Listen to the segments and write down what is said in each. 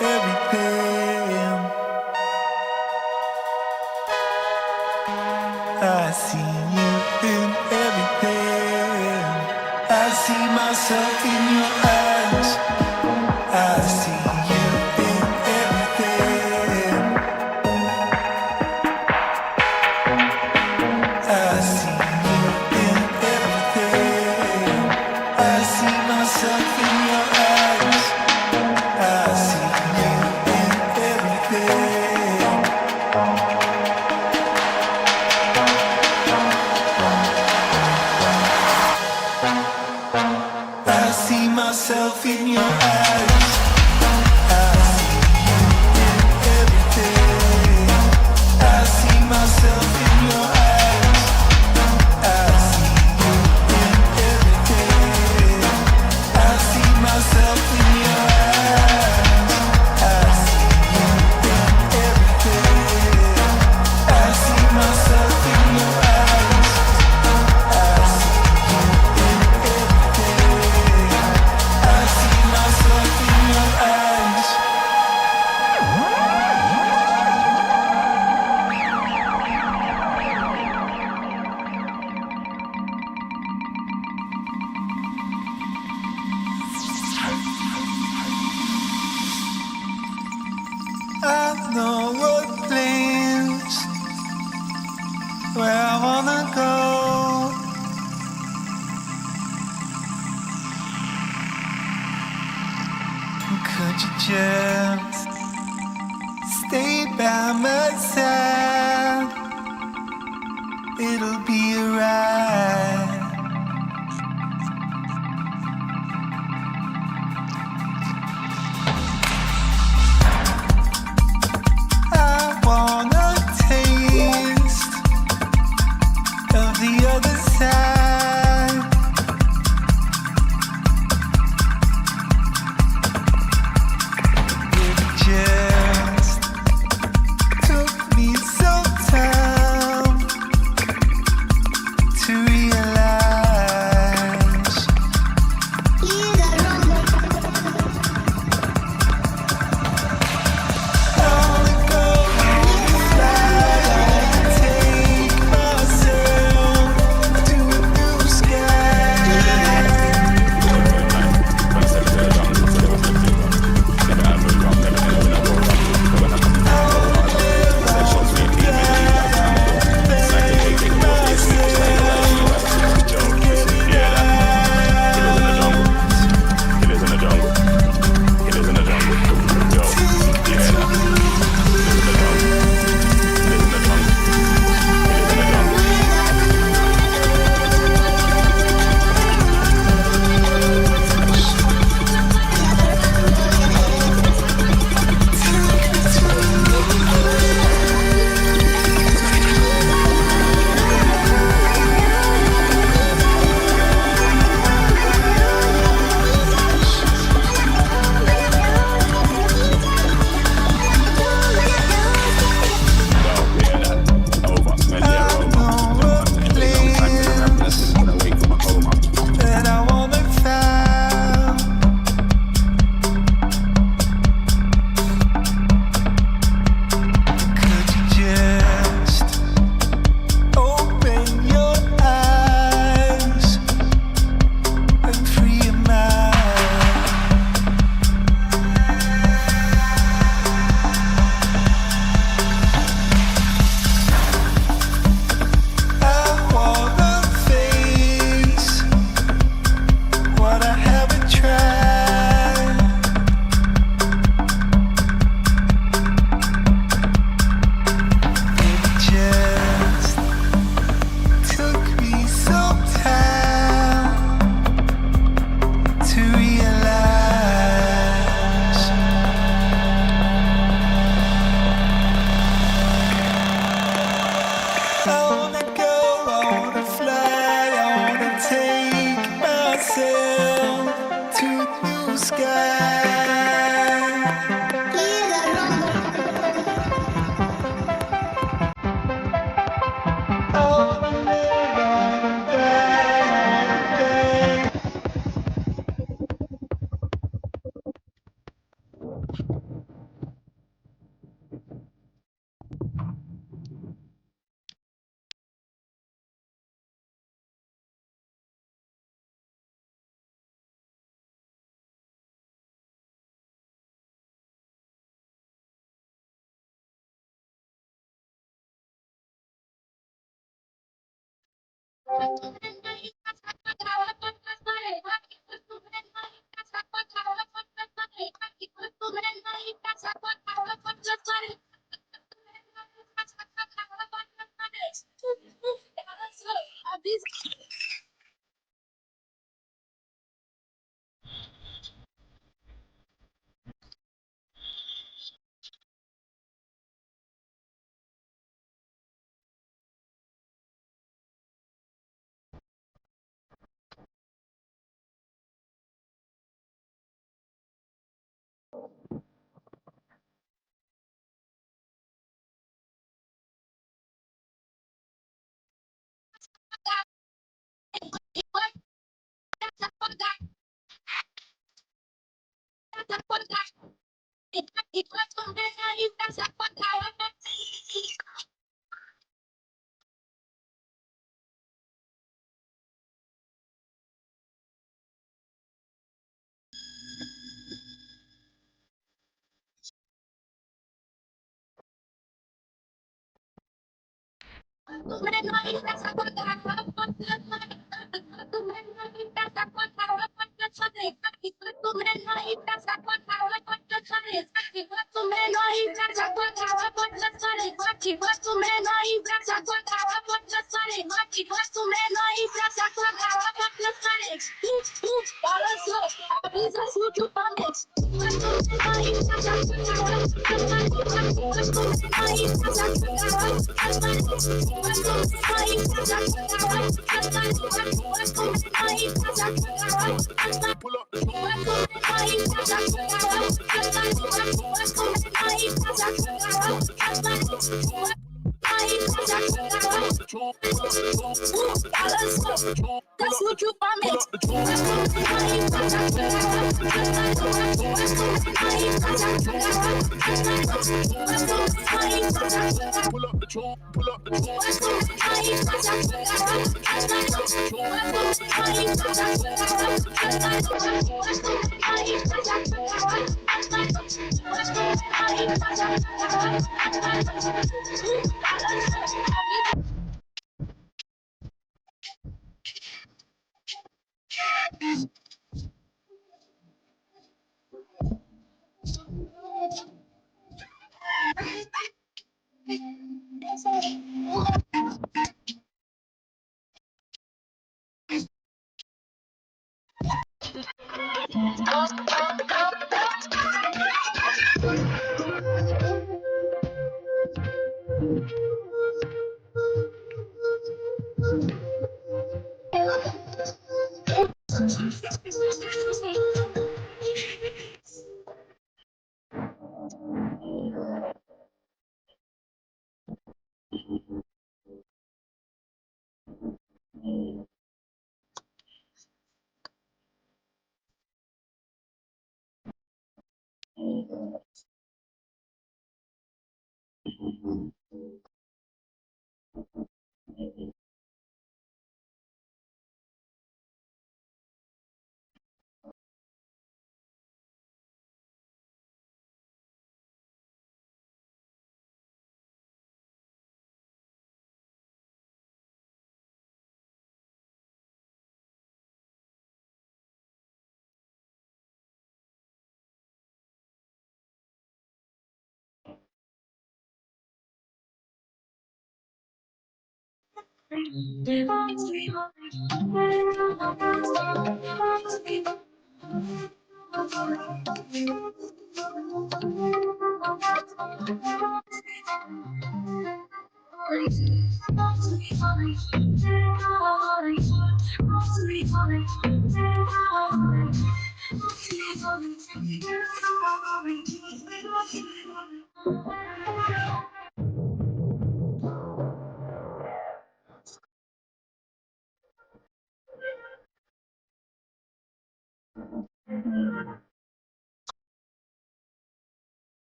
everything. I see you in everything. I see myself in your eyes. I see you in everything. I see you in everything. I see myself in your eyes. I see you in everything. I see myself in your eyes. I see you in everything. I see myself in your eyes. I see you in everything. I see myself in your eyes. I see you in everything. I see myself in your eyes. I see you in everything. I see myself in your eyes. I know what place where I wanna go. Could you just stay by my side? It'll be alright. I wanna taste of the other side. It just took me some time to realize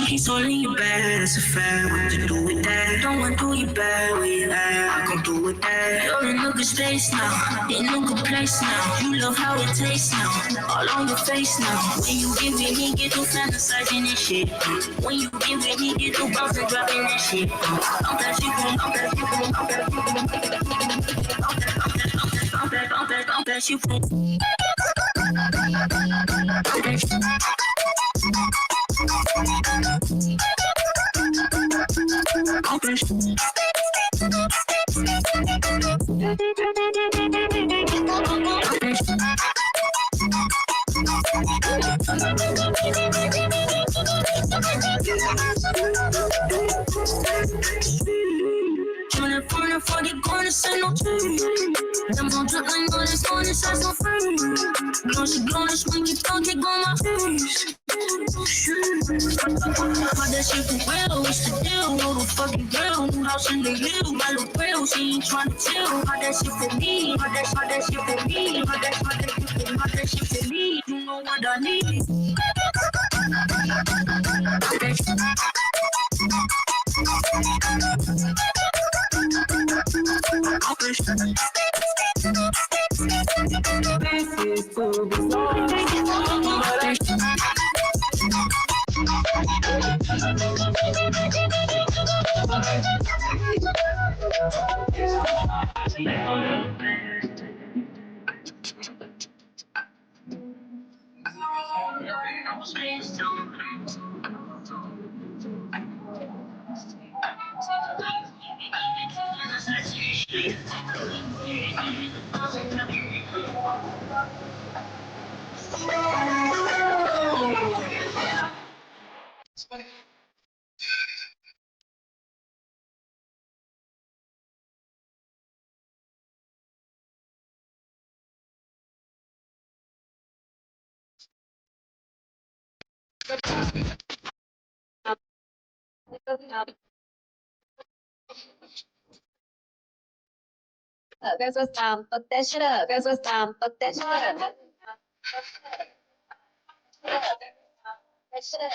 He's all in your bed, it's a fact. What to do with that? Don't want to do you bad, where you at? I come through with that. You're in a good space now, in a good place now. You love how it tastes now, all on your face now. When you get with me, get to fantasizing and shit. When you get with me, get to bouncing, dropping that shit. I'm that shit, I'm that shit, I'm that shit, I'm that shit. Trying for the corner, say no tree. I'm gon' drip like all this corner, say so free. Glossy, glossy, when you talk, it on my face. How that shit for real, what's the deal? Know the fucking real, new house in the hill. My little real, she ain't tryna chill. How that shit for me, how that shit for me, how that shit for me. You know know what I need. There's a but that shit up. There's a but that shit up. That shit up.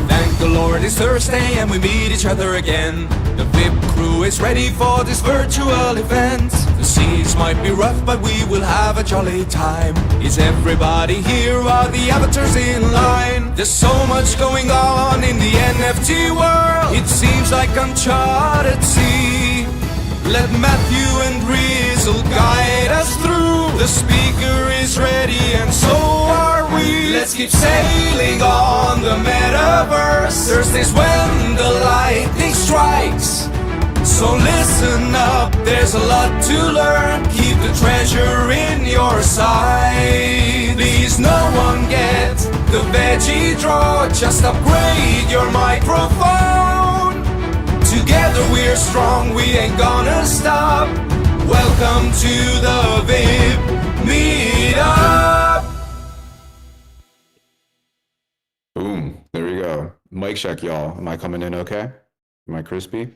Thank the Lord it's Thursday and we meet each other again. The WIP crew is ready for this virtual event. The seas might be rough but we will have a jolly time. Is everybody here? Are the avatars in line? There's so much going on in the NFT world. It seems like uncharted sea. Let Matthew and Rizzle guide us through. The speaker is ready and so are we. Let's keep sailing on the metaverse. Thursdays when the lightning strikes. So listen up, there's a lot to learn. Keep the treasure in your sight. Please no one get the veggie draw. Just upgrade your microphone. Together we're strong, we ain't gonna stop. Welcome to the WIP Meetup. Boom, there we go. Mic check, y'all. Am I coming in okay? Am I crispy?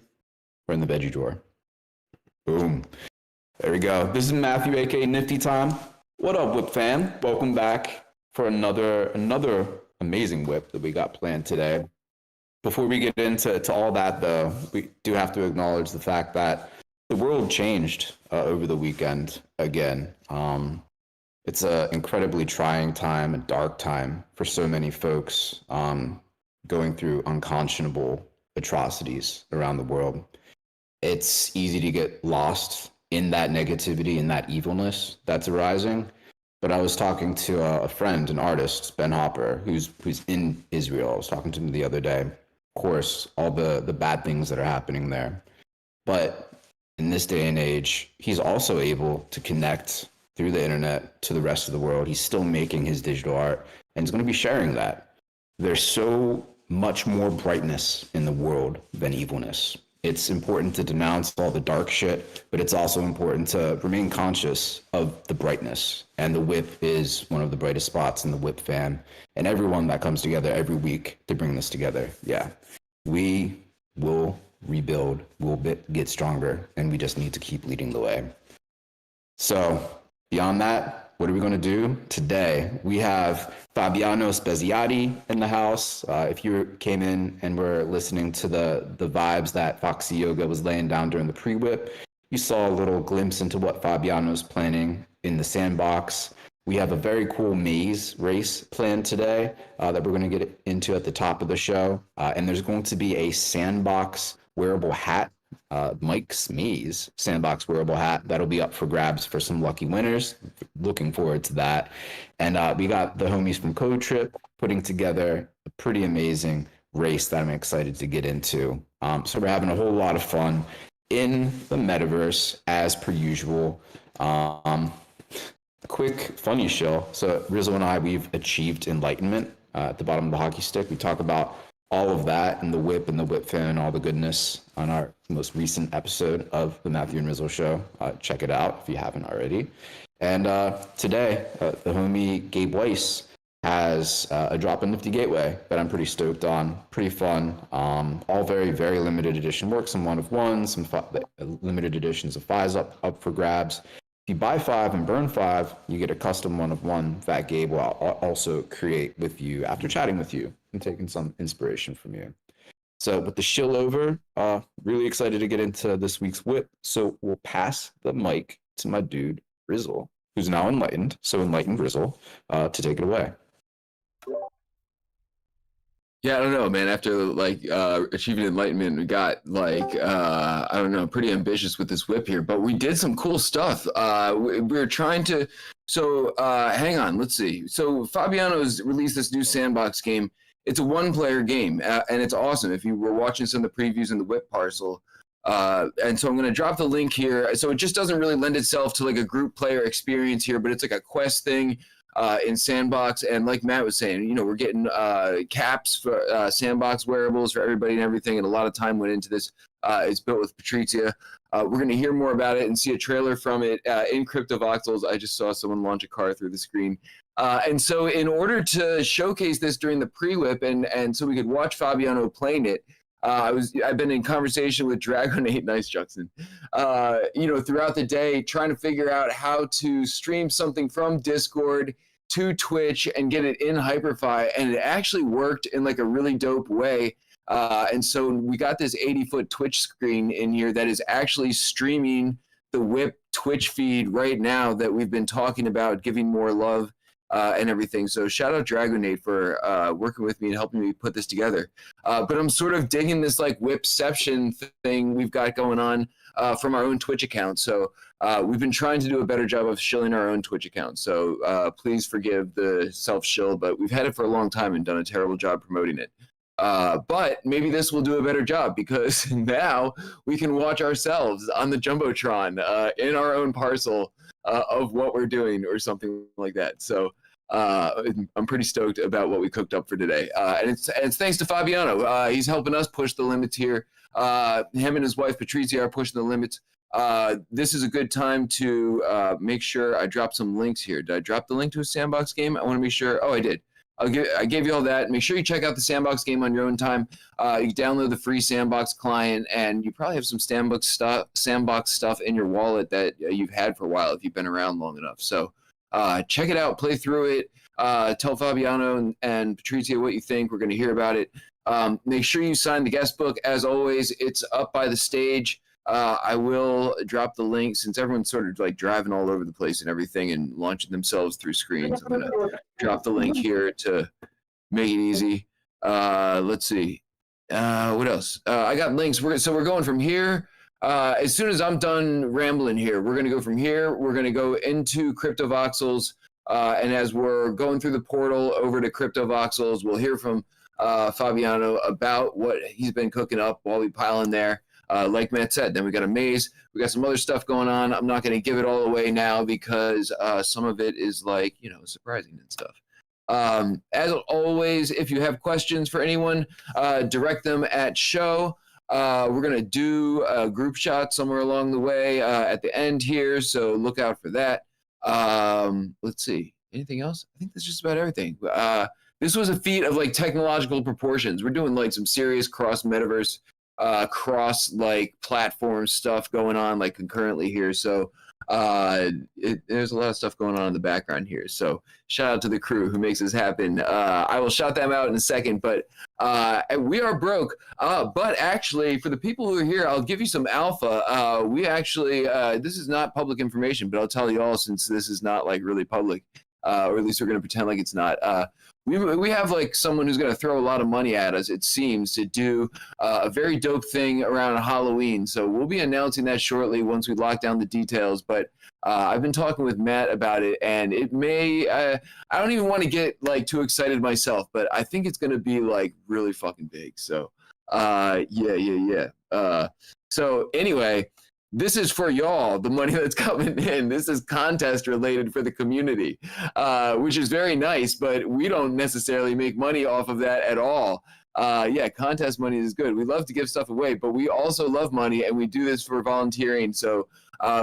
We're in the veggie drawer. Boom. There we go. This is Matthew, aka Nifty Time. What up, WIP fam? Welcome back for another amazing WIP that we got planned today. Before we get into all that, though, we do have to acknowledge the fact that the world changed over the weekend again. It's an incredibly trying time, a dark time for so many folks going through unconscionable atrocities around the world. It's easy to get lost in that negativity and that evilness that's arising. But I was talking to a friend, an artist, Ben Hopper, who's in Israel. I was talking to him the other day. Of course, all the bad things that are happening there. But in this day and age, he's also able to connect through the internet to the rest of the world. He's still making his digital art, and he's going to be sharing that. There's so much more brightness in the world than evilness. It's important to denounce all the dark shit, but it's also important to remain conscious of the brightness. And the WIP is one of the brightest spots in the WIP fam, and everyone that comes together every week to bring this together. Yeah, we will rebuild, we'll get stronger, and we just need to keep leading the way. So beyond that, what are we going to do today? We have Fabiano Speziati in the house. If you came in and were listening to the vibes that Foxy Yoga was laying down during the pre-whip, you saw a little glimpse into what Fabiano's planning in the Sandbox. We have a very cool maze race planned today that we're going to get into at the top of the show. And there's going to be a Sandbox wearable hat, Mike's Maze Sandbox wearable hat that'll be up for grabs for some lucky winners. Looking forward to that. And we got the homies from CodeTrip putting together a pretty amazing race that I'm excited to get into. So we're having a whole lot of fun in the metaverse as per usual. Quick funny show. So Rizzo and I, we've achieved enlightenment at the bottom of the hockey stick. We talk about all of that and the WIP and the WIP fan and all the goodness on our most recent episode of the Matthew and Rizzo show. Check it out if you haven't already. And today, the homie Gabe Weiss has a drop in Nifty Gateway that I'm pretty stoked on. Pretty fun. All very, very limited edition work. Some one of ones, some limited editions of fives up for grabs. If you buy 5 and burn 5, you get a custom one of one that Gabe will also create with you after chatting with you and taking some inspiration from you. So with the shill over, really excited to get into this week's WIP. So we'll pass the mic to my dude, Rizzle, who's now enlightened. So enlightened Rizzle, to take it away. Yeah, I don't know, man. After like achieving enlightenment, we got like I don't know, pretty ambitious with this WIP here, but we did some cool stuff. We were trying to. So hang on, let's see. So Fabiano's released this new Sandbox game. It's a one-player game, and it's awesome. If you were watching some of the previews in the WIP parcel, and so I'm going to drop the link here. So it just doesn't really lend itself to like a group player experience here, but it's like a quest thing. In Sandbox, and like Matt was saying, you know, we're getting caps for Sandbox wearables for everybody and everything, and a lot of time went into this. It's built with Patrizia. We're going to hear more about it and see a trailer from it in CryptoVoxels. I just saw someone launch a car through the screen. And so in order to showcase this during the pre-WIP and so we could watch Fabiano playing it, I've been in conversation with Dragonate, nice Juxon, you know, throughout the day, trying to figure out how to stream something from Discord to Twitch and get it in Hyperfy, and it actually worked in like a really dope way. And so we got this 80-foot Twitch screen in here that is actually streaming the WIP Twitch feed right now that we've been talking about, giving more love and everything. So shout out Dragonate for working with me and helping me put this together. But I'm sort of digging this like WIPception thing we've got going on from our own Twitch account. So we've been trying to do a better job of shilling our own Twitch account. So please forgive the self-shill, but we've had it for a long time and done a terrible job promoting it. But maybe this will do a better job because now we can watch ourselves on the Jumbotron in our own parcel of what we're doing or something like that. So I'm pretty stoked about what we cooked up for today. And it's thanks to Fabiano. He's helping us push the limits here. Him and his wife, Patrizia, are pushing the limits. This is a good time to make sure I drop some links here. Did I drop the link to a Sandbox game? I want to be sure. Oh, I did. I gave you all that. Make sure you check out the Sandbox game on your own time. You download the free Sandbox client, and you probably have some Sandbox stuff in your wallet that you've had for a while if you've been around long enough. So check it out, play through it, tell Fabiano and Patrizia what you think. We're going to hear about it. Make sure you sign the guest book. As always, it's up by the stage. I will drop the link since everyone's sort of like driving all over the place and everything and launching themselves through screens. I'm going to drop the link here to make it easy. Let's see. What else? I got links. So we're going from here. As soon as I'm done rambling here, we're going to go from here. We're going to go into CryptoVoxels. And as we're going through the portal over to CryptoVoxels, we'll hear from Fabiano about what he's been cooking up while we pile in there. Like Matt said, then we got a maze. We got some other stuff going on. I'm not going to give it all away now because some of it is like, you know, surprising and stuff. As always, if you have questions for anyone, direct them at show. We're going to do a group shot somewhere along the way at the end here, so look out for that. Let's see. Anything else? I think that's just about everything. This was a feat of like technological proportions. We're doing like some serious cross metaverse cross like platform stuff going on like concurrently here, so there's a lot of stuff going on in the background here, so shout out to the crew who makes this happen. I will shout them out in a second, but we are broke, but actually for the people who are here, I'll give you some alpha. We actually this is not public information, but I'll tell you all since this is not like really public. or at least we're going to pretend like it's not. We have like someone who's going to throw a lot of money at us, it seems, to do a very dope thing around Halloween. So we'll be announcing that shortly once we lock down the details. But I've been talking with Matt about it, and it may, I don't even want to get like too excited myself, but I think it's going to be like really fucking big. So yeah. So anyway, this is for y'all, the money that's coming in. This is contest related for the community, which is very nice, but we don't necessarily make money off of that at all. Yeah, contest money is good. We love to give stuff away, but we also love money, and we do this for volunteering. So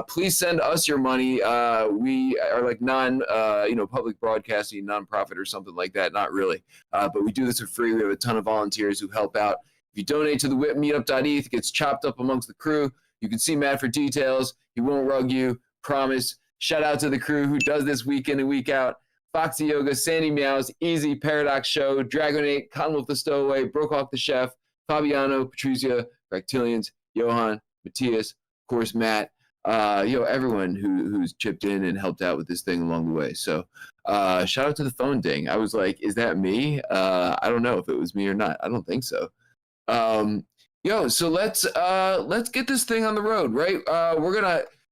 please send us your money. We are like public broadcasting nonprofit or something like that. Not really, but we do this for free. We have a ton of volunteers who help out. If you donate to the WIP Meetup.eth, it gets chopped up amongst the crew. You can see Matt for details. He won't rug you, promise. Shout out to the crew who does this week in and week out. Foxy Yoga, Sandy Meows, Easy, Paradox Show, Dragonate, Conwolf the Stowaway, Brokehawk the Chef, Fabiano, Patricia, Reptilians, Johan, Matthias, of course, Matt, everyone who's chipped in and helped out with this thing along the way. So shout out to the phone ding. I was like, is that me? I don't know if it was me or not. I don't think so. So let's get this thing on the road, right?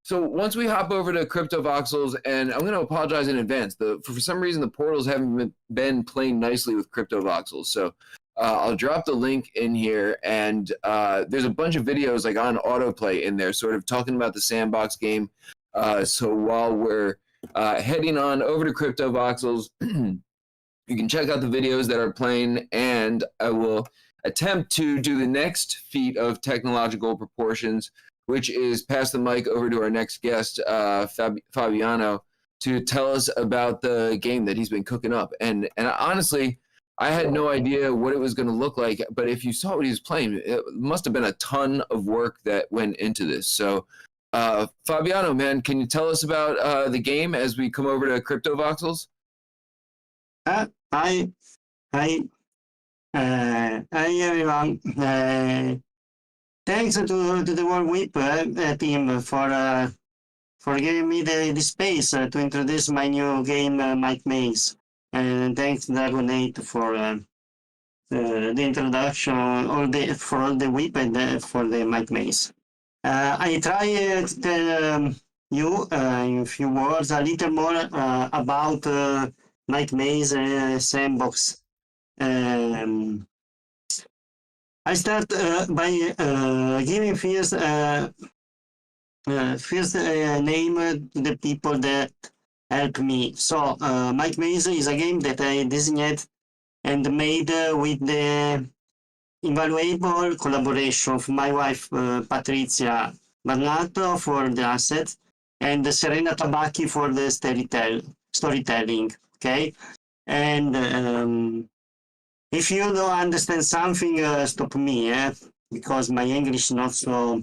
So once we hop over to Crypto Voxels, and I'm gonna apologize in advance. For some reason the portals haven't been playing nicely with Crypto Voxels. So I'll drop the link in here, and there's a bunch of videos like on autoplay in there, sort of talking about the Sandbox game. So while we're heading on over to Crypto Voxels, you can check out the videos that are playing, and I will attempt to do the next feat of technological proportions, which is pass the mic over to our next guest, Fabiano, to tell us about the game that he's been cooking up. And honestly, I had no idea what it was going to look like, but if you saw what he was playing, it must have been a ton of work that went into this. So, Fabiano, man, can you tell us about the game as we come over to Crypto Voxels? Hi, everyone. Thanks to the World WIP team for giving me the space to introduce my new game, Mike Maze. And thanks Dragonate for the introduction, for all the WIP and for the Mike Maze. I try to tell you in a few words a little more about Mike Maze Sandbox. I start by giving first name to the people that help me. So Mike Maze is a game that I designed and made with the invaluable collaboration of my wife Patrizia Barnato for the assets and Serena Tabacchi for the storytelling. Okay, and if you don't understand something, stop me, because my English is not so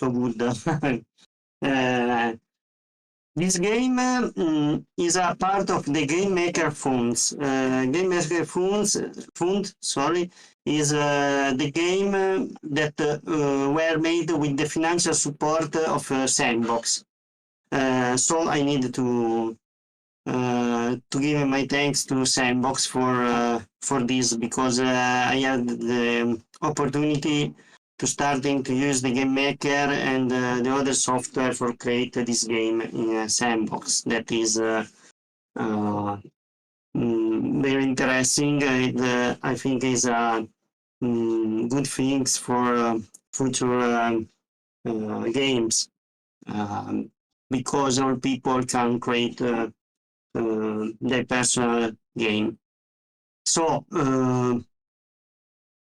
good. This game is a part of the Game Maker Funds. Game Maker Fund, is the game that were made with the financial support of Sandbox. So I need to give my thanks to Sandbox for this, because I had the opportunity to starting to use the Game Maker and the other software for create this game in Sandbox. That is very interesting. I think is good things for future games, because all people can create their personal game. So now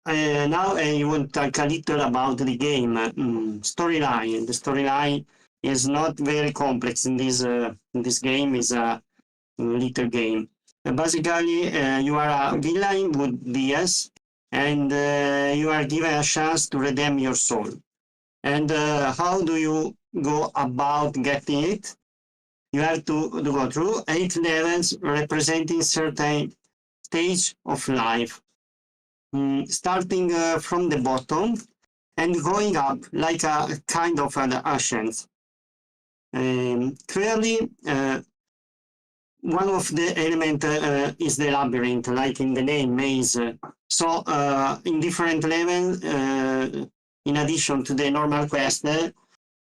I want to talk a little about the game storyline. The storyline is not very complex in this game. Is a little game. Basically, you are a villain with DS, and you are given a chance to redeem your soul. And how do you go about getting it? You have to go through 8 levels representing certain stage of life, starting from the bottom and going up like a kind of an ascent. Clearly, one of the element is the labyrinth, like in the name maze. So in different level, in addition to the normal quest,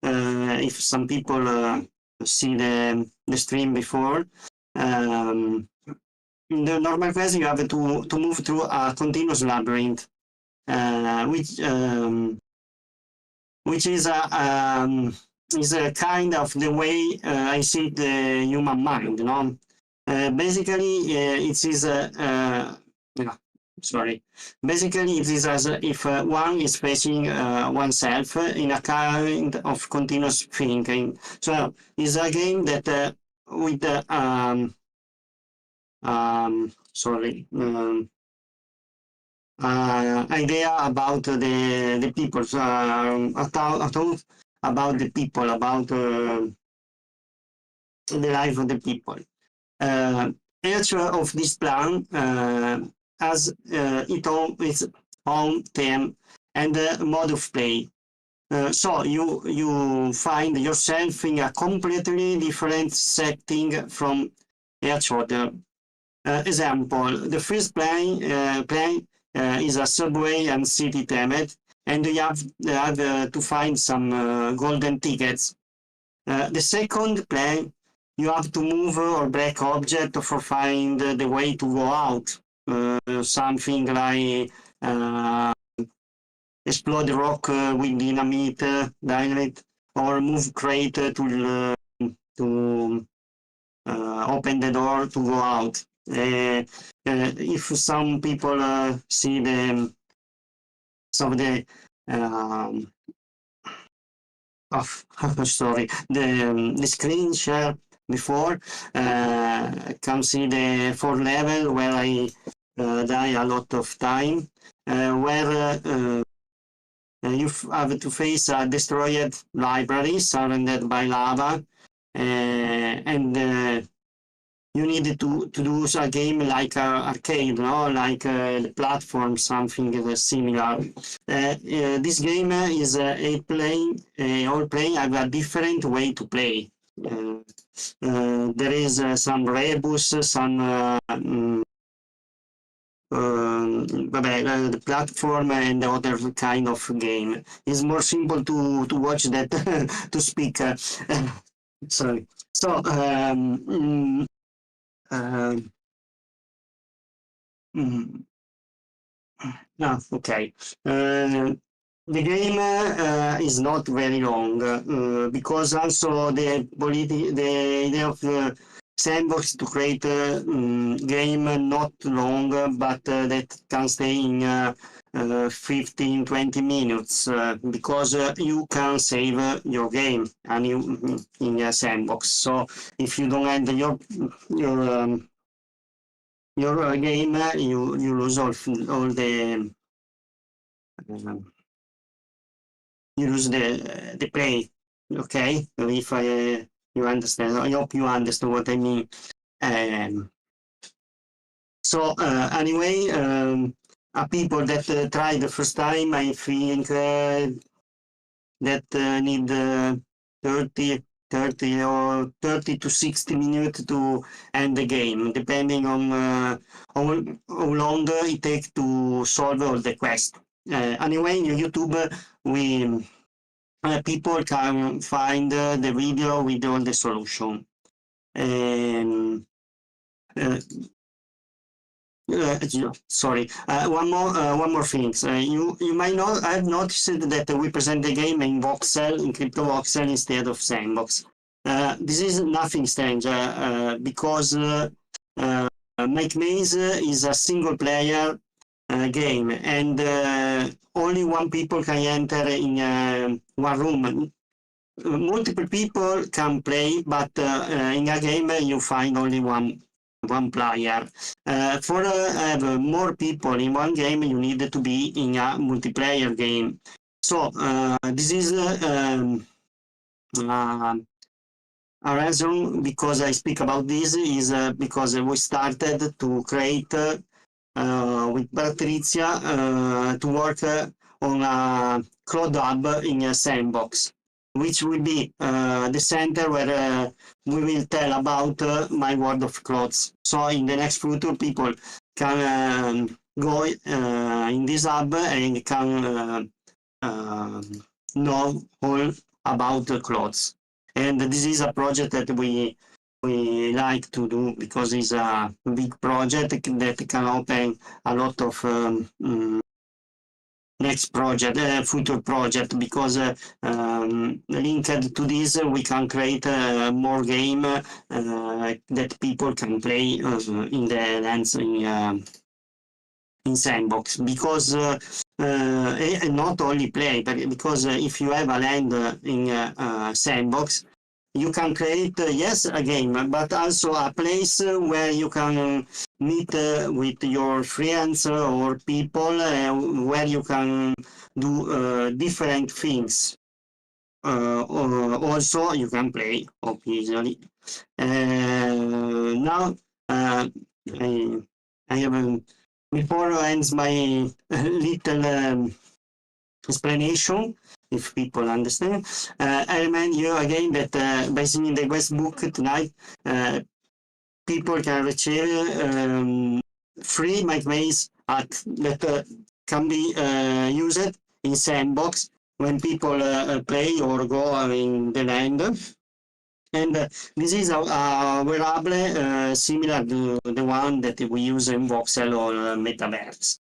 if some people see the stream before, in the normal quest you have to move through a continuous labyrinth, which is a kind of the way I see the human mind, you know. Basically, it is yeah, sorry. Basically, it is as if one is facing oneself in a kind of continuous thinking. So it's a game that with the sorry. Idea about the people, about the people, about the life of the people. Each of this plan has its own theme and mode of play. So you find yourself in a completely different setting from each other. Example: the first plane is a subway and city themed, and you have to find some golden tickets. The second plane, you have to move or break object for find the way to go out. Something like explode rock with dynamite, or move crate to open the door to go out. If some people see the sorry, the screen share before, come see the 4th level where I die a lot of time, where you have to face a destroyed library surrounded by lava, and you need to do a game like arcade, no? Like the platform, something similar. This game is all playing have a different way to play. There is some rebus, some the platform and the other kind of game. It's more simple to watch that to speak. Sorry. So okay. The game is not very long because also the idea of Sandbox to create a game not long but that can stay in 15-20 minutes because you can save your game and you in a Sandbox. So if you don't end your game, you lose all the you lose the play. Okay, if you understand, I hope you understand what I mean. So anyway, people that try the first time, I think that need 30 to 60 minutes to end the game, depending on how long it takes to solve all the quests. Anyway, in YouTube, people can find the video with all the solution. Sorry. One more thing. You might not have noticed that we present the game in voxel, in crypto voxel instead of Sandbox. This is nothing strange because Make Maze is a single player game, and only one people can enter in one room. Multiple people can play, but in a game you find only one player. For more people in one game, you need to be in a multiplayer game. So this is a reason because I speak about this is because we started to create with Patrizia to work on a cloud hub in a Sandbox. which will be the center where we will tell about my world of clothes. So in the next future, people can go in this hub and can know all about the clothes. And this is a project that we like to do because it's a big project that can open a lot of next project, future project, because linked to this we can create more game that people can play in the lands in Sandbox, because and not only play, but because if you have a land in Sandbox, you can create yes a game, but also a place where you can meet with your friends or people, where you can do different things. Also, you can play, obviously. Now, I have before ends my little explanation, if people understand. I remind you again that by seeing the West book tonight, people can retrieve free MyMaze that can be used in Sandbox when people play or go in the land. And this is a wearable similar to the one that we use in Voxel or Metaverse.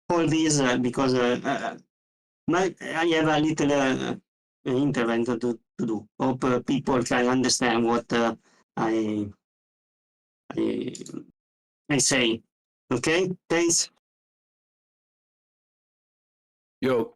All these because I have a little intervention to do. Hope people can understand what I say. Okay, thanks. Yo,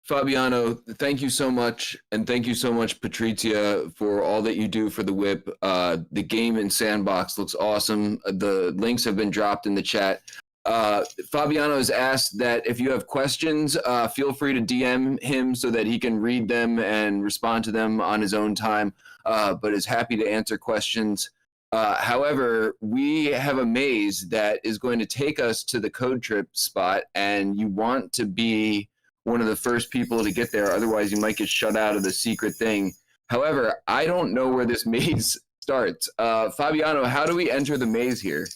Fabiano, thank you so much. And thank you so much, Patrizia, for all that you do for the WIP. The game in Sandbox looks awesome. The links have been dropped in the chat. Fabiano has asked that if you have questions, feel free to DM him so that he can read them and respond to them on his own time, but is happy to answer questions. However, we have a maze that is going to take us to the CodeTrip spot, and you want to be one of the first people to get there. Otherwise, you might get shut out of the secret thing. However, I don't know where this maze starts. Fabiano, how do we enter the maze here?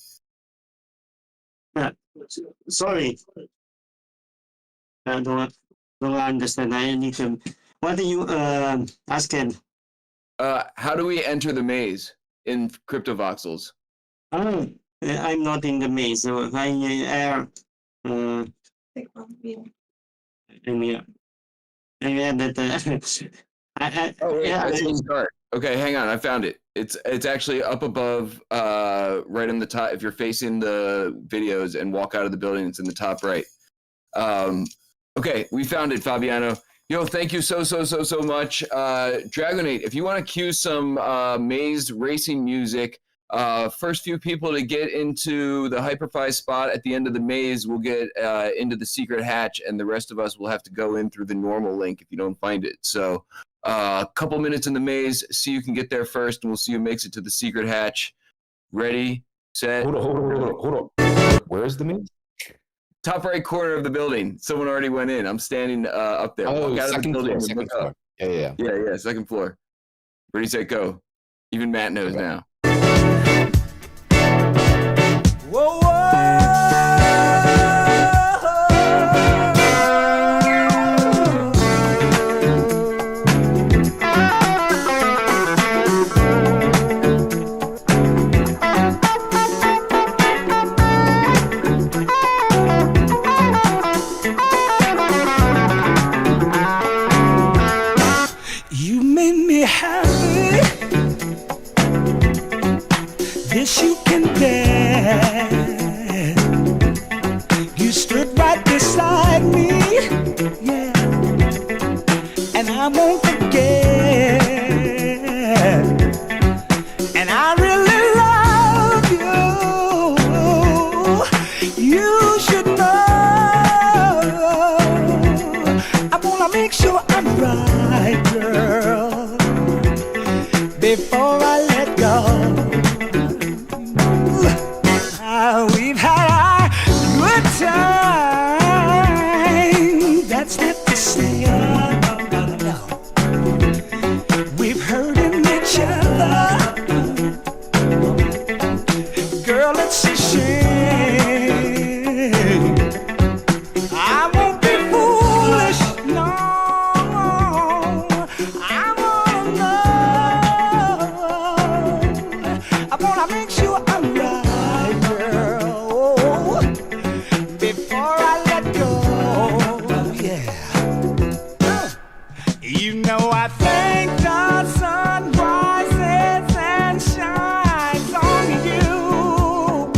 Sorry. I don't understand. I need to. What are you asking? How do we enter the maze in CryptoVoxels? Oh, I'm not in the maze. I am. I'm here. That. Oh, wait, Yeah. that's the start. Okay, hang on. I found it. It's actually up above, right on the top. If you're facing the videos and walk out of the building, it's in the top right. Okay, we found it, Fabiano. Yo, thank you so much. Dragonate, if you want to cue some maze racing music, first few people to get into the Hyperfy spot at the end of the maze will get into the secret hatch, and the rest of us will have to go in through the normal link if you don't find it. So a couple minutes in the maze, see who can get there first, and we'll see who makes it to the secret hatch. Ready, set. Hold on. Where's the maze? Top right corner of the building. Someone already went in. I'm standing up there. Oh, Walk out second of the building. floor. Second floor. Yeah. Yeah, second floor. Ready, set, go. Even Matt knows now. Whoa, you made me happy. This you can get. You stood right beside me, yeah, and I won't forget. And I really love you. You should know. I wanna make sure I'm right, girl, before I let go. We've had a good time. That's not to say, no. I think the sun rises and shines on you.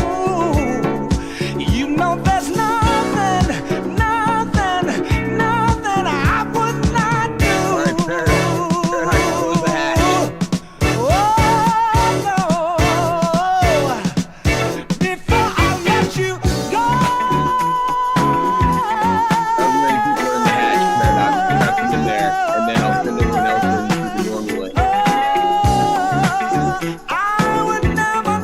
You know there's nothing I would not do. All right, Fahrenheit, close the hatch. Oh, no. Before I let you go. However many people are in the hatch, Paradox, you have to get there, and then I'll send everyone else in through the normal way. I would never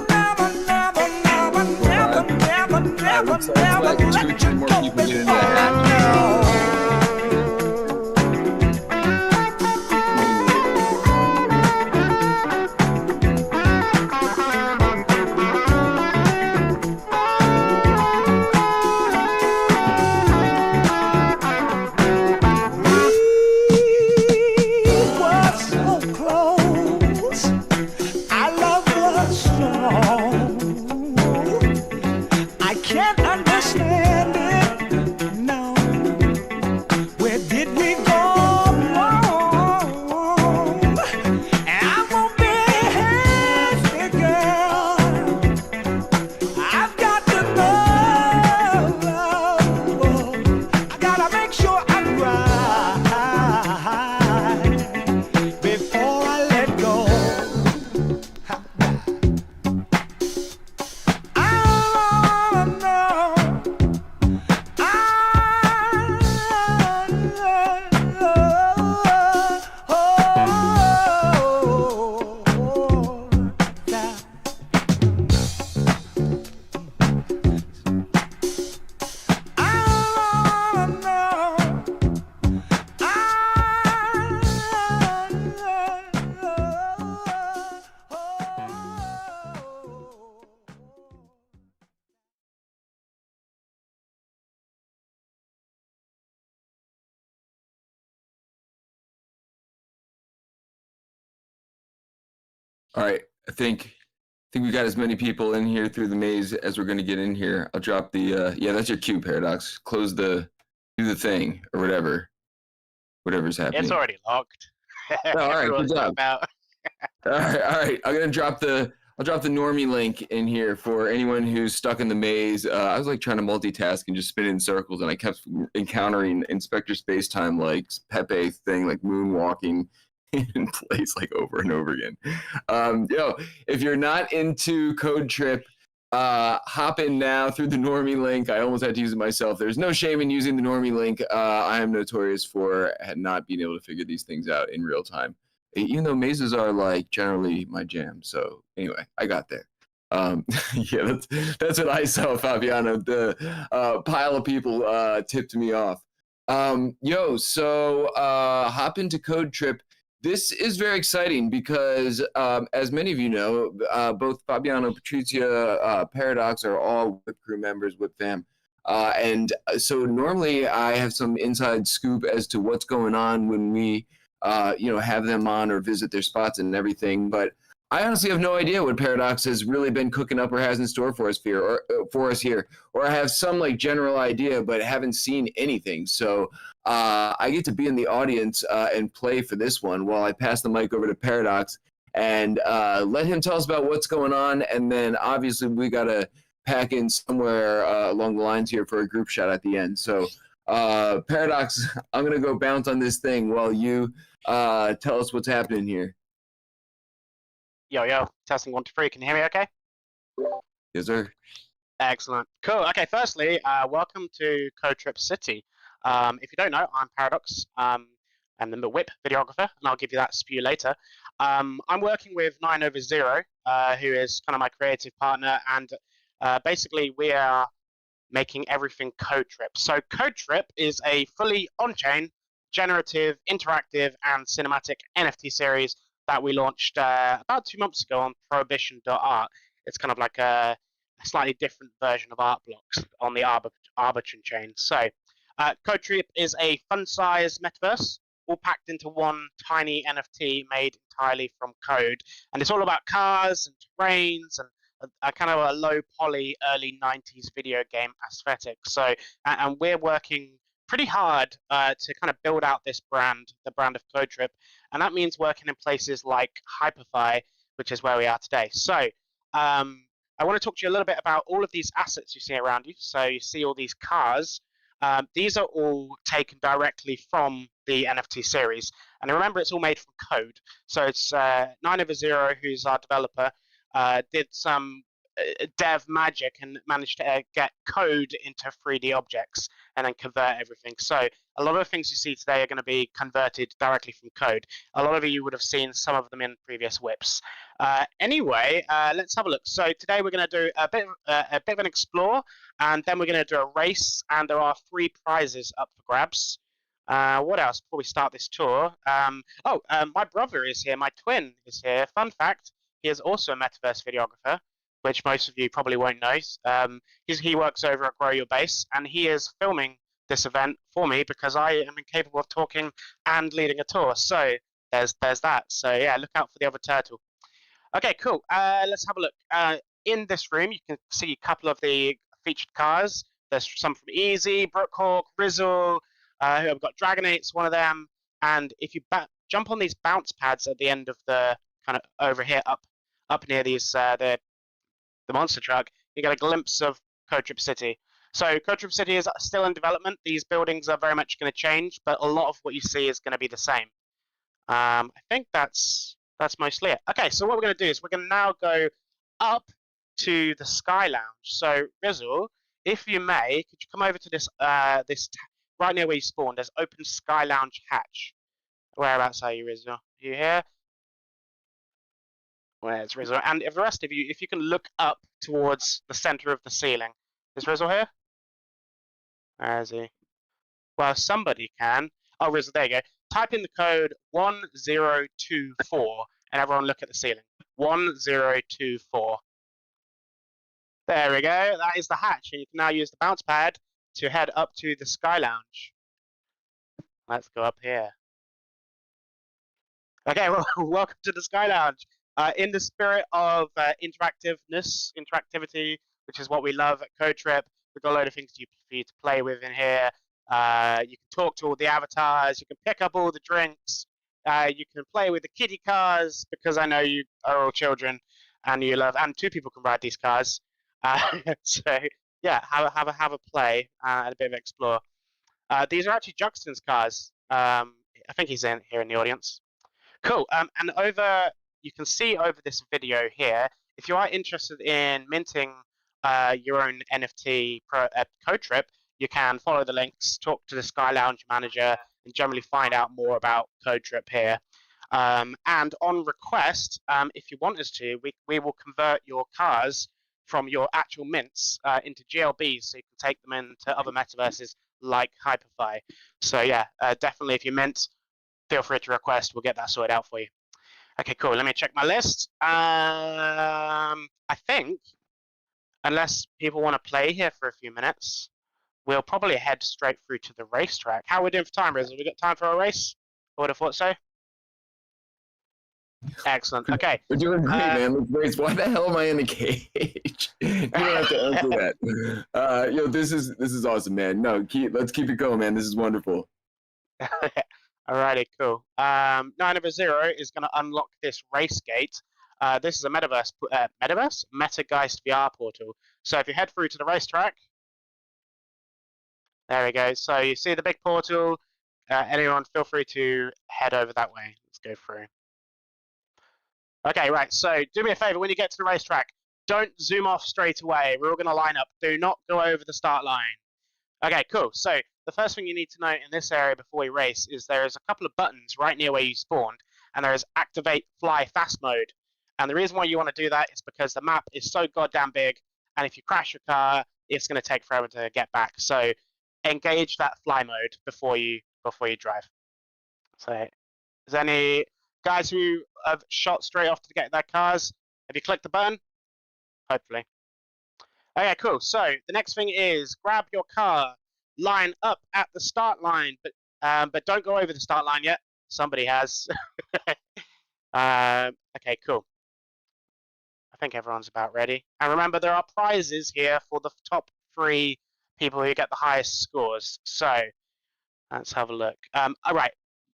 Looks like two or three more people get into the hatch. was so close. Our love was strong. I can't understand it. No. Where did we go wrong? And I'm gonna be hasty, girl. I've got to know. I gotta make sure I'm right before I let go. I know. All right, I think we got as many people in here through the maze as we're going to get in here. I'll drop the yeah, that's your cue, Paradox. Close the do the thing or whatever's happening. It's already locked. Oh, all right, good Everyone's job. about. All right. I'm gonna drop the normie link in here for anyone who's stuck in the maze. I was like trying to multitask and just spin in circles, and I kept encountering Inspector Spacetime like Pepe thing, like moonwalking in place like over and over again. If you're not into CodeTrip, hop in now through the normie link. I almost had to use it myself. There's no shame in using the normie link. I am notorious for not being able to figure these things out in real time, even though mazes are like generally my jam. So anyway, I got there. Yeah, that's what I saw, Fabiano. The pile of people tipped me off. So hop into CodeTrip. This is very exciting because, as many of you know, both Fabiano, Patrizia, Paradox are all WIP crew members, WIP fam. And so normally I have some inside scoop as to what's going on when we, have them on or visit their spots and everything. But I honestly have no idea what Paradox has really been cooking up or has in store for us here, or I have some like general idea, but haven't seen anything. So I get to be in the audience and play for this one while I pass the mic over to Paradox and let him tell us about what's going on. And then obviously we got to pack in somewhere along the lines here for a group shot at the end. So Paradox, I'm going to go bounce on this thing while you tell us what's happening here. Yo, testing 1, 2, 3. Can you hear me okay? Yes, sir. Excellent. Cool. Okay, firstly, welcome to CodeTrip City. If you don't know, I'm Paradox. I'm the WIP videographer, and I'll give you that spew later. I'm working with 9/0, who is kind of my creative partner, and basically we are making everything CodeTrip. So CodeTrip is a fully on-chain, generative, interactive, and cinematic NFT series that we launched about 2 months ago on prohibition.art. It's kind of like a slightly different version of art blocks on the Arbitrum chain. So CodeTrip is a fun-sized metaverse, all packed into one tiny NFT made entirely from code. And it's all about cars and terrains and a kind of a low poly early 90s video game aesthetic. So, and we're working pretty hard to kind of build out this brand, the brand of CodeTrip, and that means working in places like Hyperfi, which is where we are today. So I want to talk to you a little bit about all of these assets you see around you. So you see all these cars. These are all taken directly from the NFT series. And remember, it's all made from code. So it's 9over0, who's our developer, did some dev magic and managed to get code into 3D objects and then convert everything. So a lot of the things you see today are going to be converted directly from code. A lot of you would have seen some of them in previous WIPs. Anyway, let's have a look. So today we're going to do a bit of an explore, and then we're going to do a race, and there are 3 prizes up for grabs. What else before we start this tour? My brother is here. My twin is here. Fun fact, he is also a metaverse videographer, which most of you probably won't know. He works over at Grow Your Base, and he is filming this event for me because I am incapable of talking and leading a tour. So there's that. So yeah, look out for the other turtle. Okay, cool. Let's have a look. In this room, you can see a couple of the featured cars. There's some from Easy, Brookhawk, Rizzle. I've got Dragonate's one of them. And if you jump on these bounce pads at the end of the kind of over here, up near these the monster truck, you get a glimpse of CodeTrip City. So CodeTrip City is still in development. These buildings are very much going to change, but a lot of what you see is going to be the same. I think that's mostly it. Okay, so what we're going to do is we're going to now go up to the Sky Lounge. So Rizzle, if you may, could you come over to this right near where you spawned? There's open Sky Lounge hatch. Whereabouts are you, Rizzle? Are you here? Where's Rizzle? And if the rest of you, if you can look up towards the center of the ceiling. Is Rizzle here? Where is he? Well, somebody can. Oh, Rizzle, there you go. Type in the code 1024 and everyone look at the ceiling. 1024. There we go. That is the hatch. And you can now use the bounce pad to head up to the Sky Lounge. Let's go up here. Okay, well, welcome to the Sky Lounge. In the spirit of interactivity, which is what we love at CodeTrip, we've got a load of things for you to play with in here. You can talk to all the avatars. You can pick up all the drinks. You can play with the kiddie cars because I know you are all children and you love. And 2 people can ride these cars. So yeah, have a play and a bit of explore. These are actually Juxton's cars. I think he's here in the audience. Cool. And you can see over this video here, if you are interested in minting your own NFT CodeTrip, you can follow the links, talk to the Sky Lounge manager, and generally find out more about CodeTrip here. And on request, if you want us to, we will convert your cars from your actual mints into GLBs, so you can take them into other metaverses like Hyperfi. So yeah, definitely if you mint, feel free to request. We'll get that sorted out for you. Okay, cool. Let me check my list. I think, unless people want to play here for a few minutes, we'll probably head straight through to the racetrack. How are we doing for time, Riz? Have we got time for a race? I would have thought so. Excellent. Okay. We're doing great, man. Let's race. Why the hell am I in the cage? You don't have to answer that. This is awesome, man. No, let's keep it going, man. This is wonderful. Alrighty, cool. 9over0 is going to unlock this race gate. This is a metaverse, Metageist VR portal. So if you head through to the racetrack, there we go. So you see the big portal. Anyone, feel free to head over that way. Let's go through. Okay, right. So do me a favor when you get to the racetrack, don't zoom off straight away. We're all going to line up. Do not go over the start line. Okay, cool. So the first thing you need to know in this area before we race is there is a couple of buttons right near where you spawned, and there is activate fly fast mode. And the reason why you want to do that is because the map is so goddamn big, and if you crash your car, it's going to take forever to get back. So engage that fly mode before you drive. So is there any guys who have shot straight off to get their cars? Have you clicked the button? Hopefully. Okay, cool. So the next thing is grab your car, line up at the start line, but don't go over the start line yet. Somebody has. Okay, cool. I think everyone's about ready. And remember, there are prizes here for the top 3 people who get the highest scores. So Let's have a look. All right.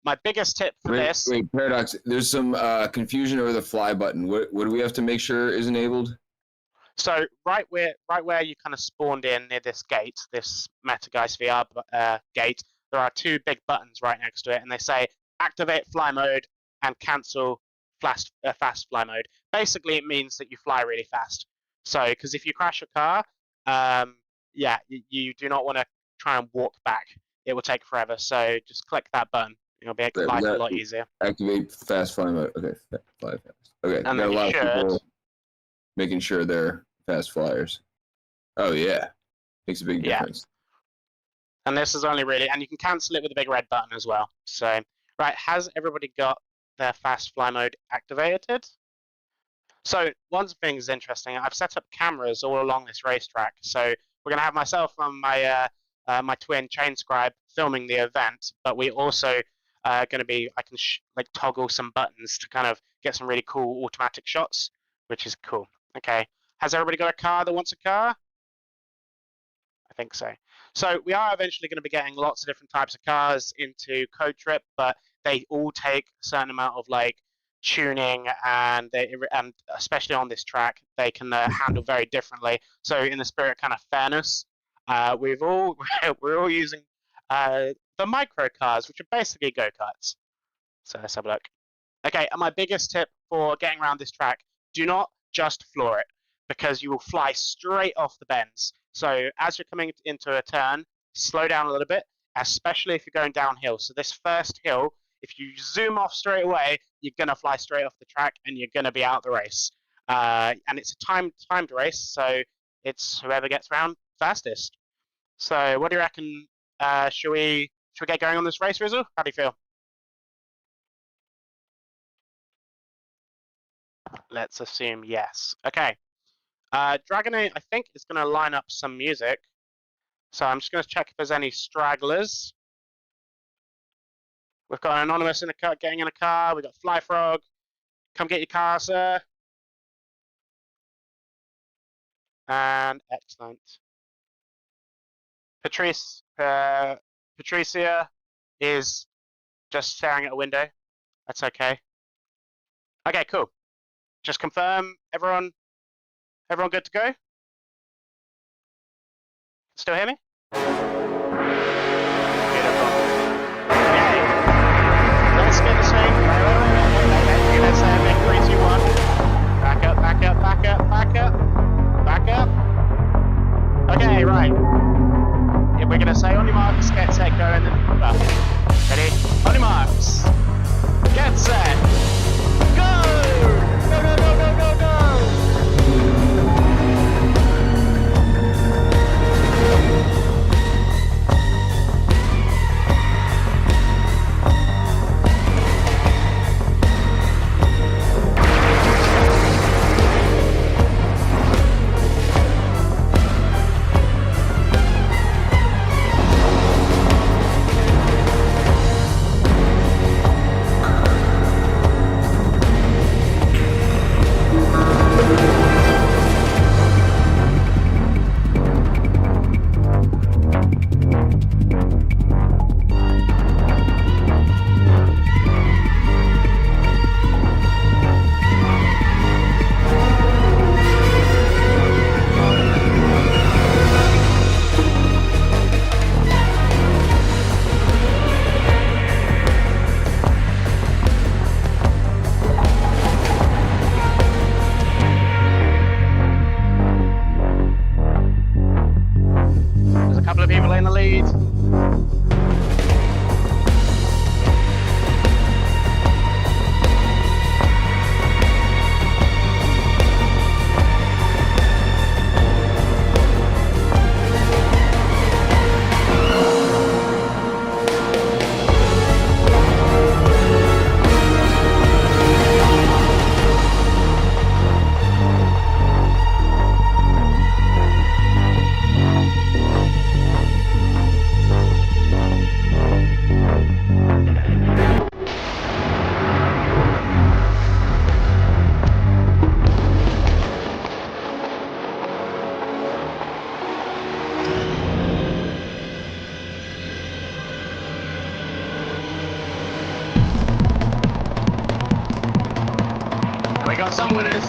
My biggest tip for this. Wait, Paradox. There's some confusion over the fly button. What do we have to make sure is enabled? So right where you kind of spawned in near this gate, this Metageist VR gate, there are two big buttons right next to it, and they say activate fly mode and cancel fast fly mode. Basically, it means that you fly really fast. So, because if you crash your car, yeah, you do not want to try and walk back. It will take forever. So just click that button. It'll make life a lot easier. Activate fast fly mode. Okay, fly fast. Okay, and then you should. Making sure they're fast flyers. Oh yeah, makes a big difference. And this is only really, and you can cancel it with a big red button as well. So, right, has everybody got their fast fly mode activated? So one thing is interesting. I've set up cameras all along this racetrack. So we're gonna have myself and my my twin Chain Scribe filming the event, but we also gonna be, I can like toggle some buttons to kind of get some really cool automatic shots, which is cool. Okay, has everybody got a car that wants a car? I think so. So we are eventually going to be getting lots of different types of cars into CodeTrip, but they all take a certain amount of like tuning, and especially on this track, they can handle very differently. So in the spirit of kind of fairness, we're all using the micro cars, which are basically go-karts. So let's have a look. Okay, and my biggest tip for getting around this track: do not just floor it, because you will fly straight off the bends. So as you're coming into a turn, slow down a little bit, especially if you're going downhill. So this first hill, if you zoom off straight away, you're going to fly straight off the track and you're going to be out the race. And it's a timed race, so it's whoever gets around fastest. So what do you reckon? Should we get going on this race, Rizzo? How do you feel? Let's assume yes. Okay. Dragonate, I think, is going to line up some music. So I'm just going to check if there's any stragglers. We've got an Anonymous in a car, getting in a car. We've got Fly Frog. Come get your car, sir. And excellent. Patricia is just staring at a window. That's okay. Okay, cool. Just confirm, everyone good to go? Still hear me? Beautiful. Okay. Let's get this thing. Wait. Let's make 3, 2, 1. Back up, back up, back up, back up, back up. Okay, right. If we're gonna say on your marks, get set, go, and then well. Ready? On your marks. Get set. Go! Go, go, go, go, go, go! got some winners.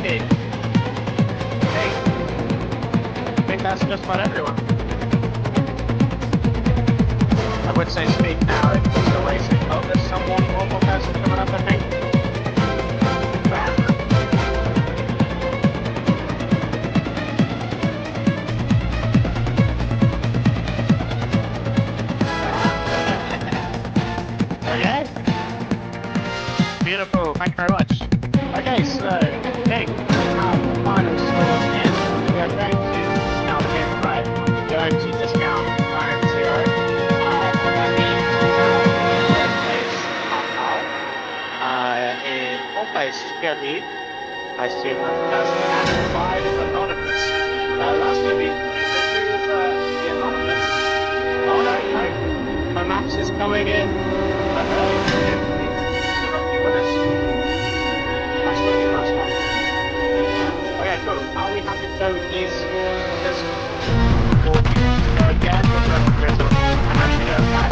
Okay. Hey, I think that's just about everyone. I would say speak now if you're still racing. Oh, there's one more person coming up, I think. Okay. Beautiful, thank you very much. Okay, so, hey, the final scores in. We are going to discount the game, right? We're going to discount 9-0. That means we have in first place, in fourth place, Kelly. I assume that's and 5 Anonymous. Lastly, we remove the Anonymous. Oh no, my maps is coming in. Okay, cool. Are we happy to go with these scores? Or we can go again with the grizzle and actually go back?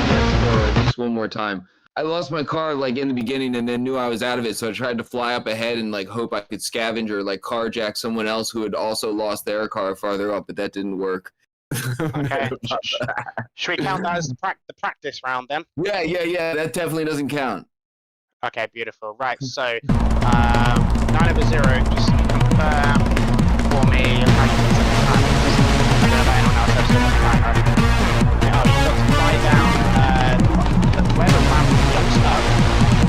Let's go at least one more time. I lost my car like in the beginning and then knew I was out of it, so I tried to fly up ahead and like hope I could scavenge or like carjack someone else who had also lost their car farther up, but that didn't work. Okay. Should we count that as the practice round then? Yeah. That definitely doesn't count. Okay, beautiful. Right, so 9-0, just confirm for me how you can set the time. I don't know about anyone else, I've set the timer. Okay, oh, you've got to fly down where the ramp jumps up,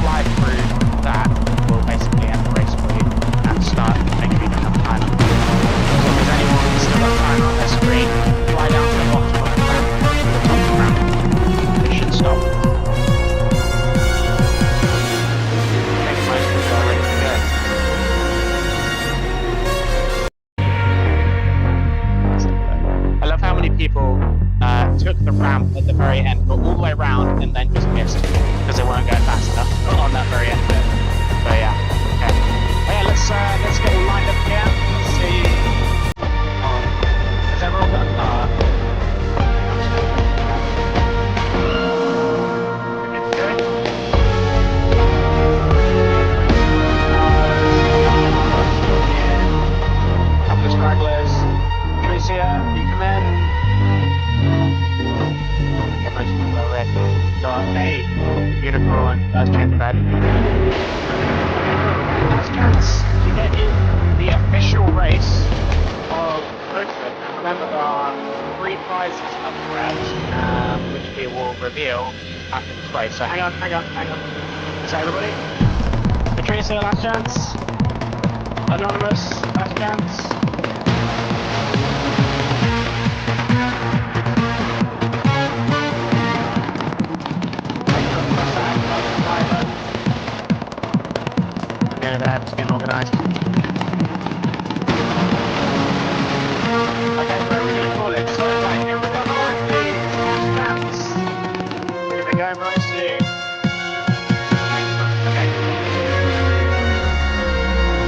fly through that will basically end the race for you and start making sure you don't have time. So if there's anyone who's still got time on their screen, fly down to the bottom of the ramp, to the top of the ramp. It should stop. I love how many people took the ramp at the very end, got all the way around, and then just missed because they weren't going fast enough on that very end bit. But yeah, okay. Yeah, let's get lined up again. Let's see. Has everyone got a car? Couple of stragglers. Tricia, you come in. Most people are ready. Hey, beautiful, and that's change bed. Last chance to get in the official race of CodeTrip. Remember, there are 3 prizes up for grabs, which we will reveal after this race. So hang on. Is everybody? Patricia, last chance. Anonymous, last chance. That's been organised. Okay, where are we going to call it? So, right, everyone on please. Last chance. We're going to be going very soon. Okay.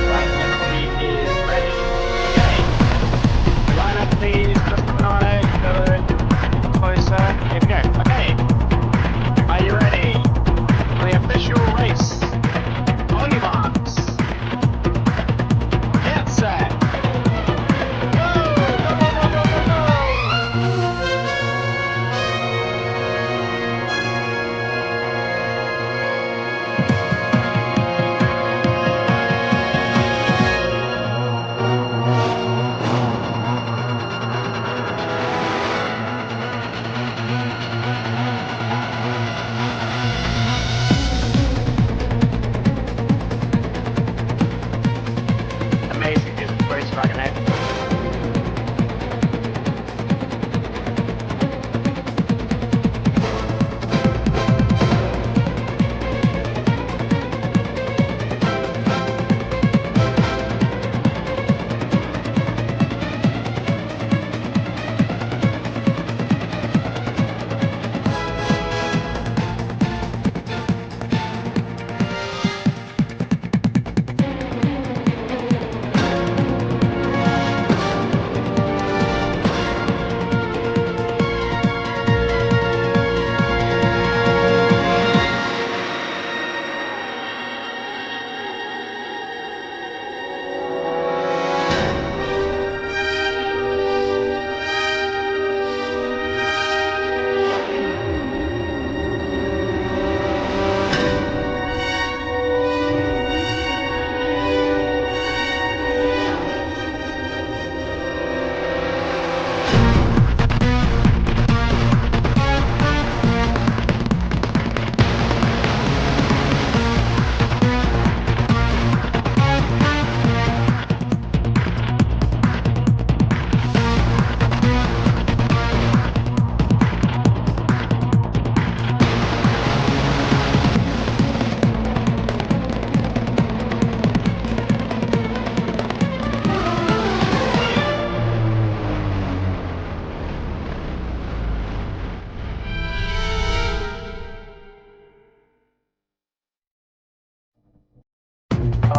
Right, everybody is ready. Okay. Line up please, just keep an eye on it, closer. Here we go. Okay. Are you ready for the official race? Only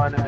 Oh no.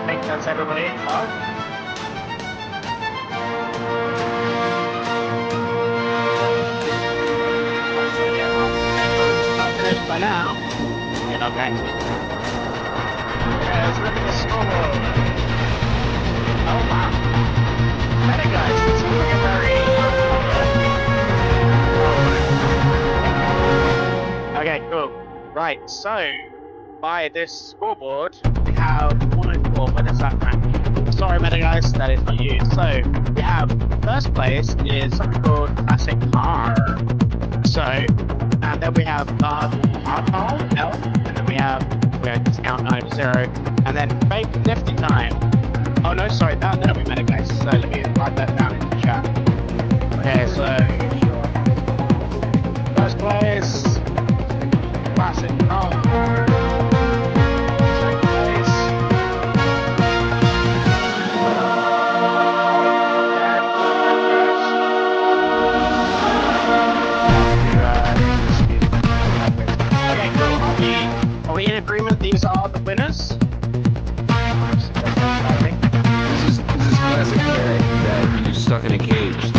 Make sense, everybody? Not finished by now. You're not going to. Yeah, let's look at the scoreboard. Oh wow. Better guys, this is looking very... Okay, cool. Right, so by this scoreboard, we have 104. What does that rank? Sorry, meta guys, that is not you. So we have first place is something called Classic Car. So, and then we have L, and then we have discount 9-0, and then fake nifty time. Oh no, sorry, that'll be meta guys. So let me write that down in the chat. Okay, so first place, Classic Car. Are we in agreement these are the winners? This is classic carrot that you stuck in a cage to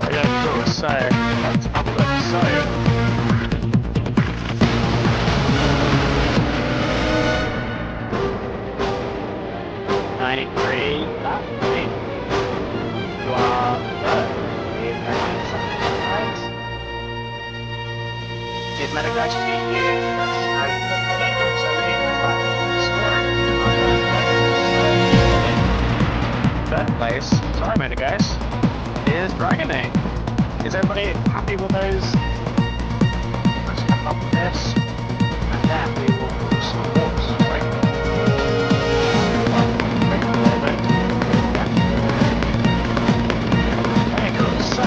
Okay, cool. So let's have a look. So 93. That means you are did Metacritic beat you? Third place, sorry meta guys, is Dragonade. Is everybody happy with those? Let's come up with this. And then we will support Dragonade. Okay, cool. So, I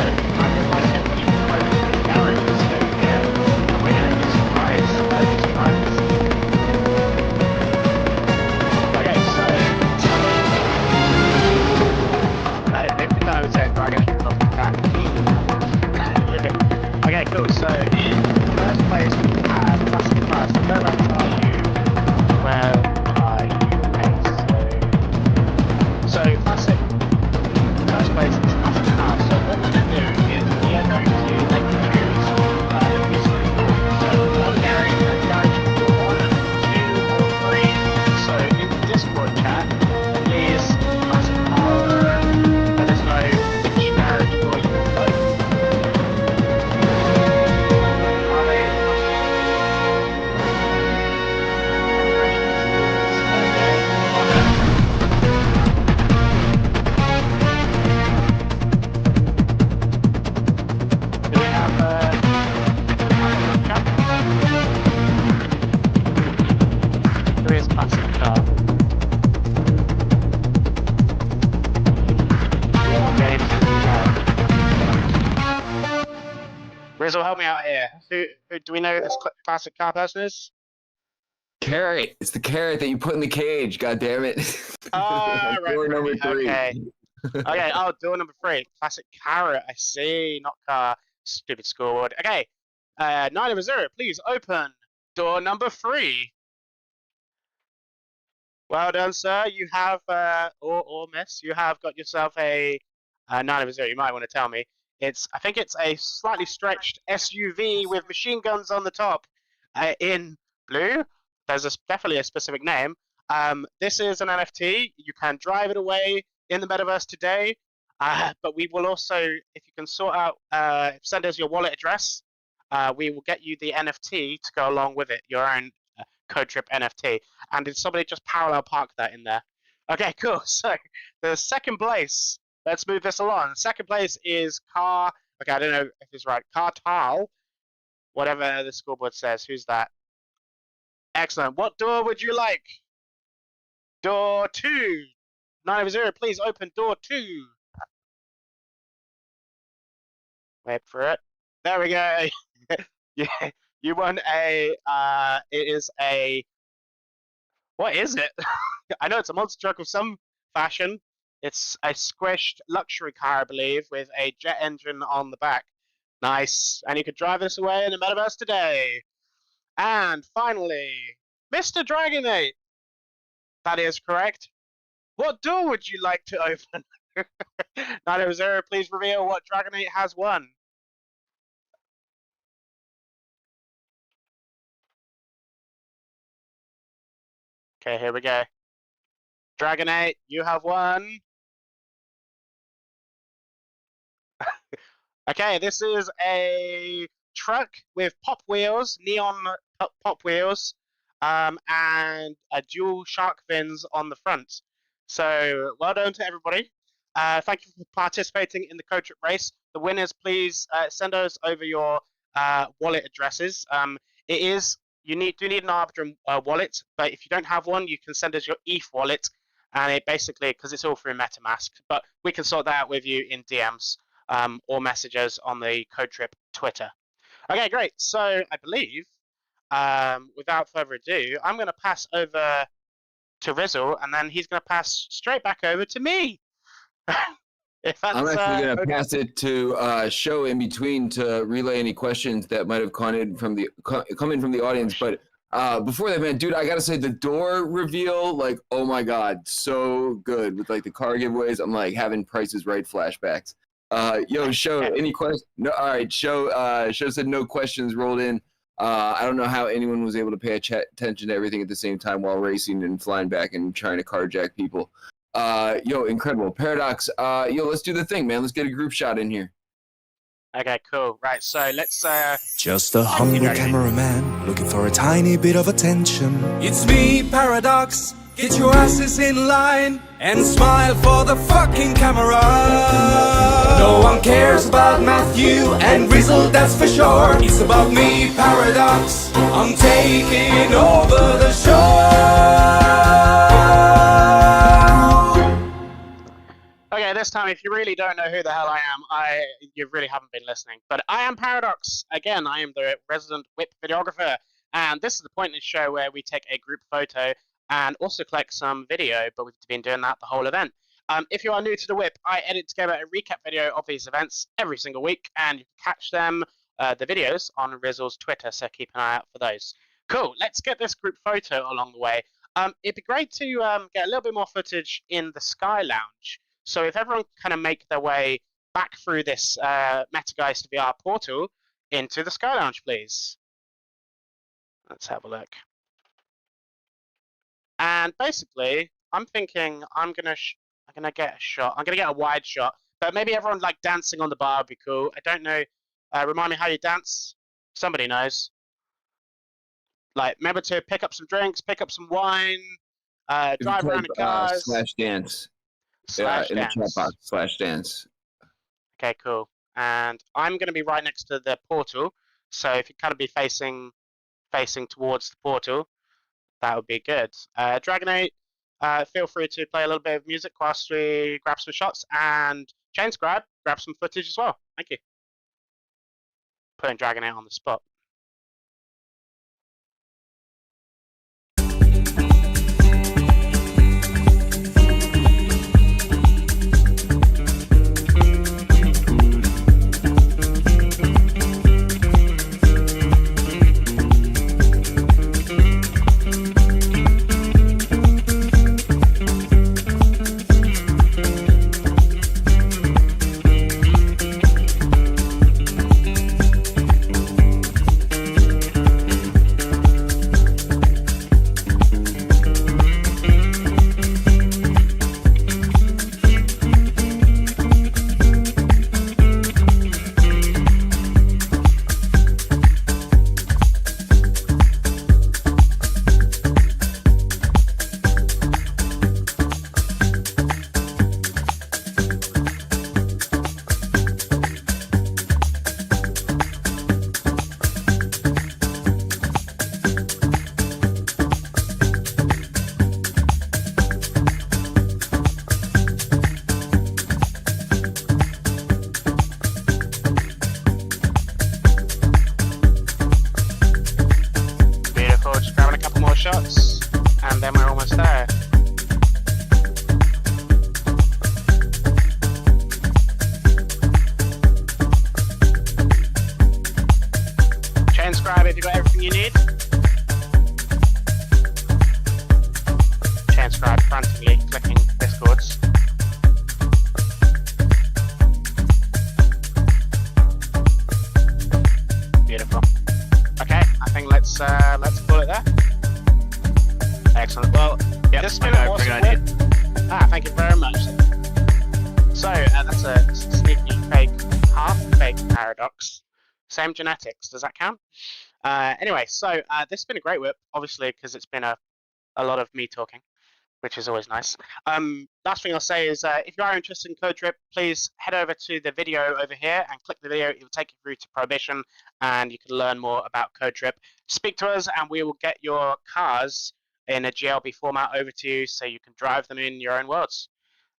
would like everybody to vote for the characters over here. The winner is prize. Okay, so. No, it's a dragon. Okay, cool. So, in first place, we have Classic Class. Where are you? Where are you? Okay, so Classic. First place is Classic Class. So, what we're going to do is we are going to let you choose basically ordinary, garage, 1, 2, or 3. So, in the Discord chat, please Classic Class. Let us know which garage you will vote. Do we have a chat? There is Classic Car. Rizzle, help me out here. Who do we know who this Classic Car person is? carrot. It's the carrot that you put in the cage. God damn it. Oh, Door number 3. Okay. Okay, oh, door number 3. Classic Carrot, I see, not car. Stupid scoreboard. Okay. 900, please open door number 3. Well done, sir. You have, or miss, you have got yourself a 900. You might want to tell me. I think it's a slightly stretched SUV with machine guns on the top in blue. There's definitely a specific name. This is an NFT. You can drive it away in the metaverse today. But we will also, if you can sort out, send us your wallet address, we will get you the NFT to go along with it, your own CodeTrip NFT. And did somebody just parallel park that in there? Okay, cool. So the second place, let's move this along. Second place is okay, I don't know if it's right, Cartal, whatever the scoreboard says. Who's that? Excellent. What door would you like? Door 2. 900, please open door 2. Wait for it. There we go. Yeah, you won a, it is a, what is it? I know it's a monster truck of some fashion. It's a squished luxury car, I believe, with a jet engine on the back. Nice. And you could drive this away in the metaverse today. And finally, Mr. Dragonate. That is correct. What door would you like to open? 900, please reveal what Dragonate has won. Okay, here we go. Dragonate, you have won. Okay, this is a truck with pop wheels, neon pop wheels, and dual shark fins on the front. So, well done to everybody. Thank you for participating in the CodeTrip race. The winners, please send us over your wallet addresses. You do need an Arbitrum wallet, but if you don't have one, you can send us your ETH wallet, and it basically, because it's all through MetaMask, but we can sort that out with you in DMs or messages on the CodeTrip Twitter. Okay, great. So I believe, without further ado, I'm going to pass over to Rizzle, and then he's going to pass straight back over to me. I'm actually going to pass it to Show in between to relay any questions that might have come in from the audience. But before that, man, dude, I got to say the door reveal, like, oh my God, so good with like the car giveaways. I'm like having Price is Right flashbacks. Yo, Show, any questions? No, all right, Show said no questions rolled in. I don't know how anyone was able to pay attention to everything at the same time while racing and flying back and trying to carjack people. Yo, incredible. Paradox, yo, let's do the thing, man. Let's get a group shot in here. Okay, cool. Right, so let's Just a humble cameraman looking for a tiny bit of attention. It's me, Paradox. Get your asses in line and smile for the fucking camera. No one cares about Matthew and Rizzle, that's for sure. It's about me, Paradox. I'm taking over the show. Okay, this time, if you really don't know who the hell I am, you really haven't been listening. But I am Paradox. Again, I am the resident WIP videographer. And this is the point in the show where we take a group photo and also collect some video, but we've been doing that the whole event. If you are new to the WIP, I edit together a recap video of these events every single week, and you can catch them, the videos, on Rizzle's Twitter, so keep an eye out for those. Cool, let's get this group photo along the way. It'd be great to get a little bit more footage in the Sky Lounge. So if everyone kind of make their way back through this Metageist VR portal into the Sky Lounge, please. Let's have a look. And basically, I'm thinking I'm gonna get a shot. I'm gonna get a wide shot, but maybe everyone like dancing on the bar would be cool. I don't know. Remind me how you dance. Somebody knows. Like, remember to pick up some drinks, pick up some wine, drive around in cars. Slash dance. In the chat box, /dance. Okay, cool. And I'm going to be right next to the portal, so if you kind of be facing towards the portal, that would be good. Dragonate, feel free to play a little bit of music whilst we grab some shots, and Chains grab some footage as well. Thank you. Putting Dragonate on the spot. So that's a sneaky fake, half fake paradox. Same genetics. Does that count? Anyway, so this has been a great whip, obviously, because it's been a lot of me talking, which is always nice. Last thing I'll say is if you are interested in CodeTrip, please head over to the video over here and click the video. It will take you through to Prohibition, and you can learn more about CodeTrip. Speak to us, and we will get your cars in a GLB format over to you so you can drive them in your own worlds.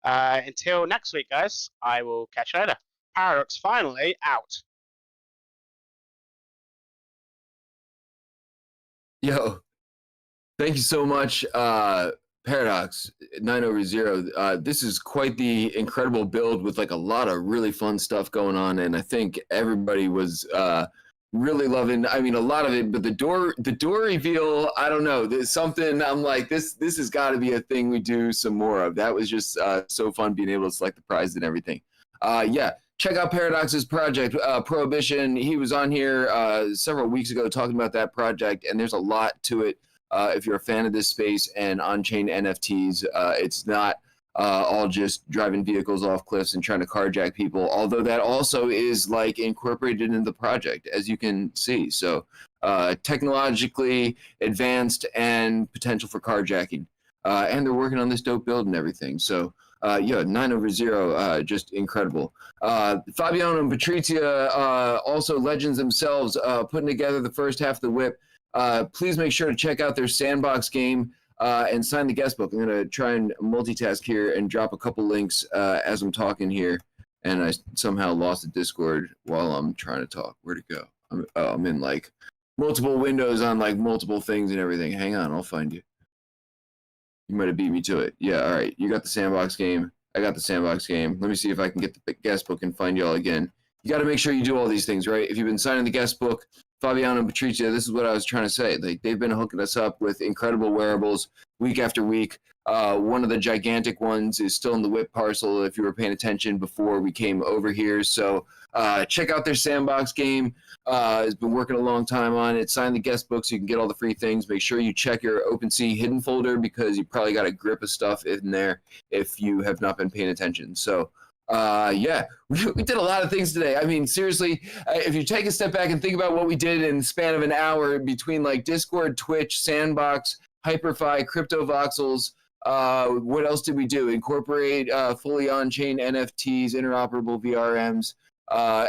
Until next week, guys, I will catch you later. Paradox finally out. Yo, thank you so much, Paradox 9/0. This is quite the incredible build with like a lot of really fun stuff going on, and I think everybody was really loving. I mean, a lot of it, but the door reveal. I don't know. There's something. I'm like, this has got to be a thing we do some more of. That was just so fun being able to select the prize and everything. Yeah. Check out Paradox's project, Prohibition. He was on here several weeks ago talking about that project, and there's a lot to it. If you're a fan of this space and on-chain NFTs, it's not all just driving vehicles off cliffs and trying to carjack people, although that also is like incorporated into the project, as you can see. So technologically advanced and potential for carjacking. And they're working on this dope build and everything. So yeah, 9/0, just incredible. Fabiano and Patrizia, also legends themselves, putting together the first half of the whip. Please make sure to check out their Sandbox game and sign the guest book. I'm going to try and multitask here and drop a couple links as I'm talking here. And I somehow lost the Discord while I'm trying to talk. Where'd it go? I'm in like multiple windows on like multiple things and everything. Hang on, I'll find you. You might have beat me to it. Yeah, all right. You got the Sandbox game. I got the Sandbox game. Let me see if I can get the guest book and find y'all again. You got to make sure you do all these things, right? If you've been signing the guest book, Fabiano and Patrizia, this is what I was trying to say. Like, they've been hooking us up with incredible wearables week after week. One of the gigantic ones is still in the WIP parcel if you were paying attention before we came over here. So check out their Sandbox game. Has been working a long time on it. Sign the guest book so you can get all the free things. Make sure you check your OpenSea hidden folder because you probably got a grip of stuff in there if you have not been paying attention. So yeah, we did a lot of things today. I mean, seriously, if you take a step back and think about what we did in the span of an hour between like Discord, Twitch, Sandbox, Hyperfi, Crypto Voxels, what else did we do? Incorporate fully on-chain NFTs, interoperable VRMs,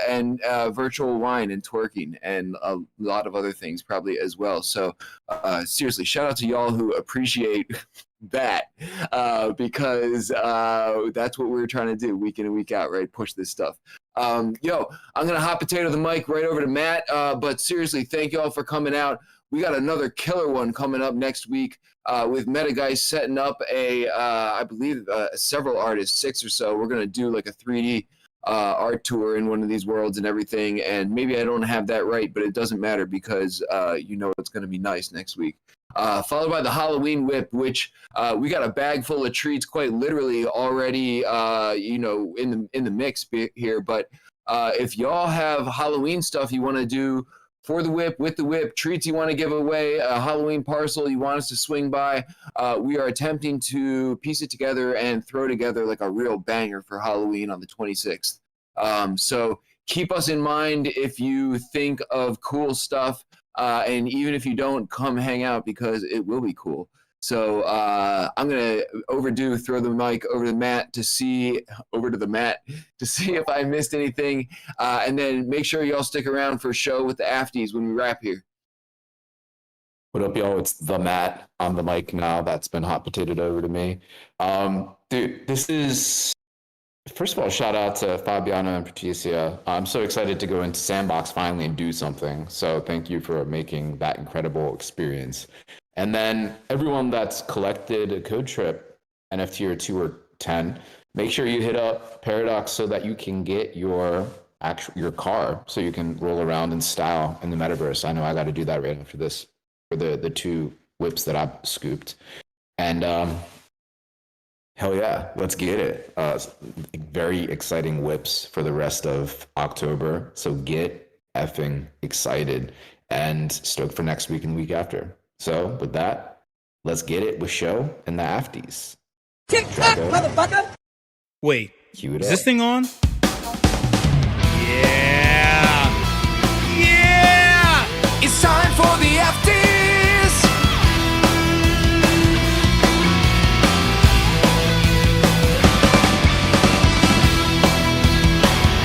and virtual wine and twerking, and a lot of other things probably as well. So seriously, shout out to y'all who appreciate that, because that's what we're trying to do week in and week out, right? Push this stuff. Yo, I'm gonna hot potato the mic right over to Matt, but seriously, thank y'all for coming out. We got another killer one coming up next week with Meta Guys setting up I believe several artists, 6 or so. We're gonna do like a 3D art tour in one of these worlds and everything, and maybe I don't have that right, but it doesn't matter because you know it's going to be nice next week. Followed by the Halloween whip, which we got a bag full of treats, quite literally already, you know, in the mix here. But if y'all have Halloween stuff you want to do for the whip, with the whip, treats you want to give away, a Halloween parcel you want us to swing by, we are attempting to piece it together and throw together like a real banger for Halloween on the 26th. So keep us in mind if you think of cool stuff, and even if you don't, come hang out because it will be cool. So I'm gonna throw the mic over to Matt to see if I missed anything, and then make sure y'all stick around for a show with the Afties when we wrap here. What up, y'all? It's the Matt on the mic now. That's been hot potatoed over to me. Dude, this is, first of all, shout out to Fabiano and Patricia. I'm so excited to go into Sandbox finally and do something. So thank you for making that incredible experience. And then everyone that's collected a CodeTrip NFT or 2 or 10, make sure you hit up Paradox so that you can get your car so you can roll around in style in the metaverse. I know I got to do that right after this for the 2 whips that I've scooped. And hell yeah, let's get it. Very exciting whips for the rest of October. So get effing excited and stoked for next week and week after. So with that, let's get it with Show and the Afties. TikTok, motherfucker! Wait, Cue it Is up. this thing on? Yeah! Yeah! It's time for the FDs.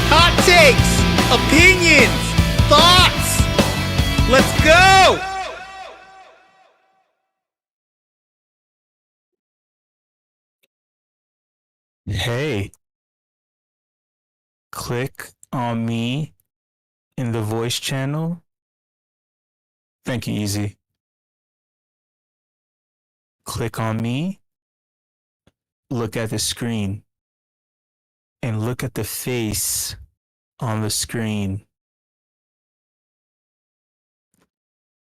Hot takes, opinions, thoughts. Let's go! Hey, click on me in the voice channel. Thank you, Easy. Click on me, look at the screen, and look at the face on the screen.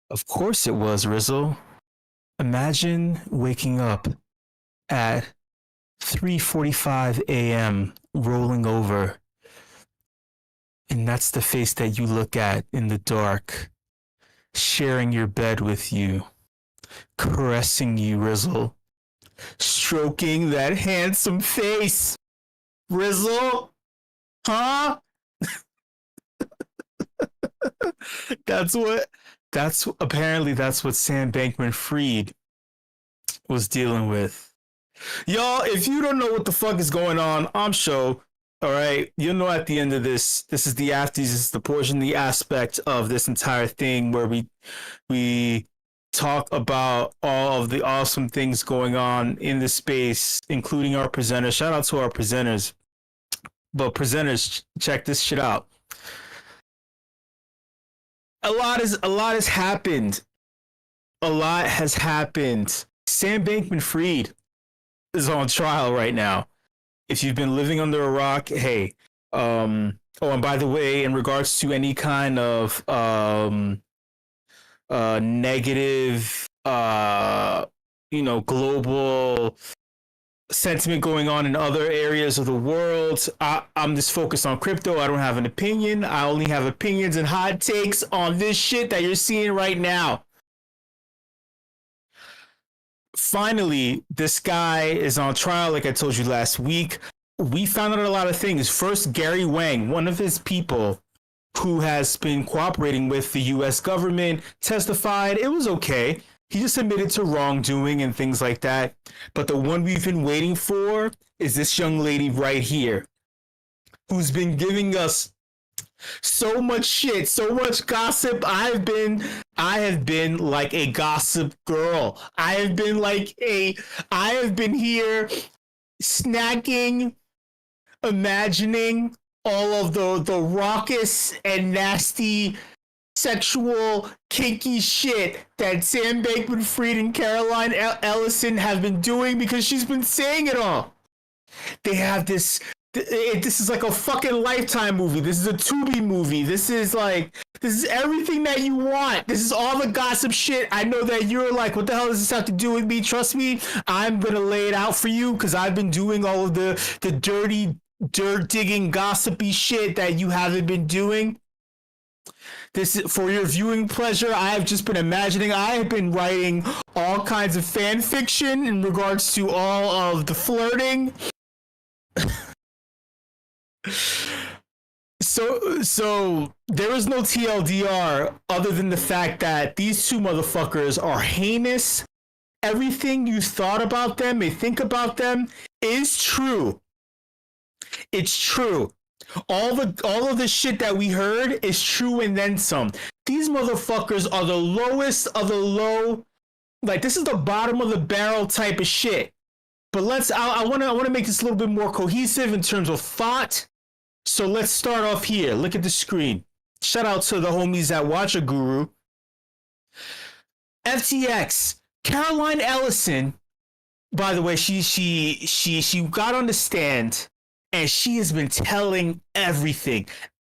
Of course it was, Rizzle. Imagine waking up at 3:45 a.m. rolling over, and that's the face that you look at in the dark, sharing your bed with you, caressing you, Rizzle, stroking that handsome face. Rizzle? Huh? That's what Sam Bankman-Fried was dealing with. Y'all, if you don't know what the fuck is going on, I'm sure. All right, you'll know at the end of this. This is the afties. This is the portion, the aspect of this entire thing where we talk about all of the awesome things going on in the space, including our presenters. Shout out to our presenters. But presenters, check this shit out. A lot has happened. A lot has happened. Sam Bankman-Fried is on trial right now. If you've been living under a rock, hey. Oh, and by the way, in regards to any kind of negative, global sentiment going on in other areas of the world, I'm just focused on crypto. I don't have an opinion. I only have opinions and hot takes on this shit that you're seeing right now. Finally, this guy is on trial, like I told you last week. We found out a lot of things. First, Gary Wang, one of his people who has been cooperating with the U.S. government, testified. It was okay. He just admitted to wrongdoing and things like that. But the one we've been waiting for is this young lady right here, who's been giving us so much shit, so much gossip. I have been like a gossip girl. I have been here snacking, imagining all of the raucous and nasty sexual kinky shit that Sam Bankman-Fried and Caroline Ellison have been doing, because she's been saying it all. They have this is like a fucking Lifetime movie. This is a Tubi movie. This is everything that you want. This is all the gossip shit. I know that you're like, what the hell does this have to do with me? Trust me, I'm gonna lay it out for you, because I've been doing all of the dirty, dirt digging, gossipy shit that you haven't been doing. This is for your viewing pleasure. I have just been imagining. I have been writing all kinds of fan fiction in regards to all of the flirting. So there is no TLDR other than the fact that these two motherfuckers are heinous. Everything you thought about them, may think about them, is true. It's true. All of the shit that we heard is true, and then some. These motherfuckers are the lowest of the low. Like, this is the bottom of the barrel type of shit. But I want to make this a little bit more cohesive in terms of thought. So let's start off here. Look at the screen. Shout out to the homies at Watcher Guru. FTX, Caroline Ellison. By the way, she got on the stand, and she has been telling everything,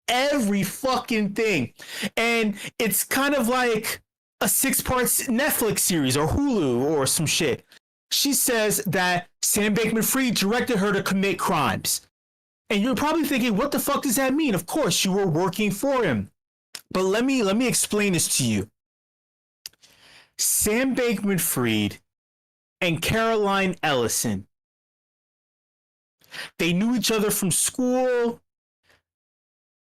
every fucking thing, and it's kind of like a 6-part Netflix series or Hulu or some shit. She says that Sam Bankman-Fried directed her to commit crimes. And you're probably thinking, what the fuck does that mean? Of course, you were working for him. But let me explain this to you. Sam Bankman-Fried and Caroline Ellison They knew each other from school.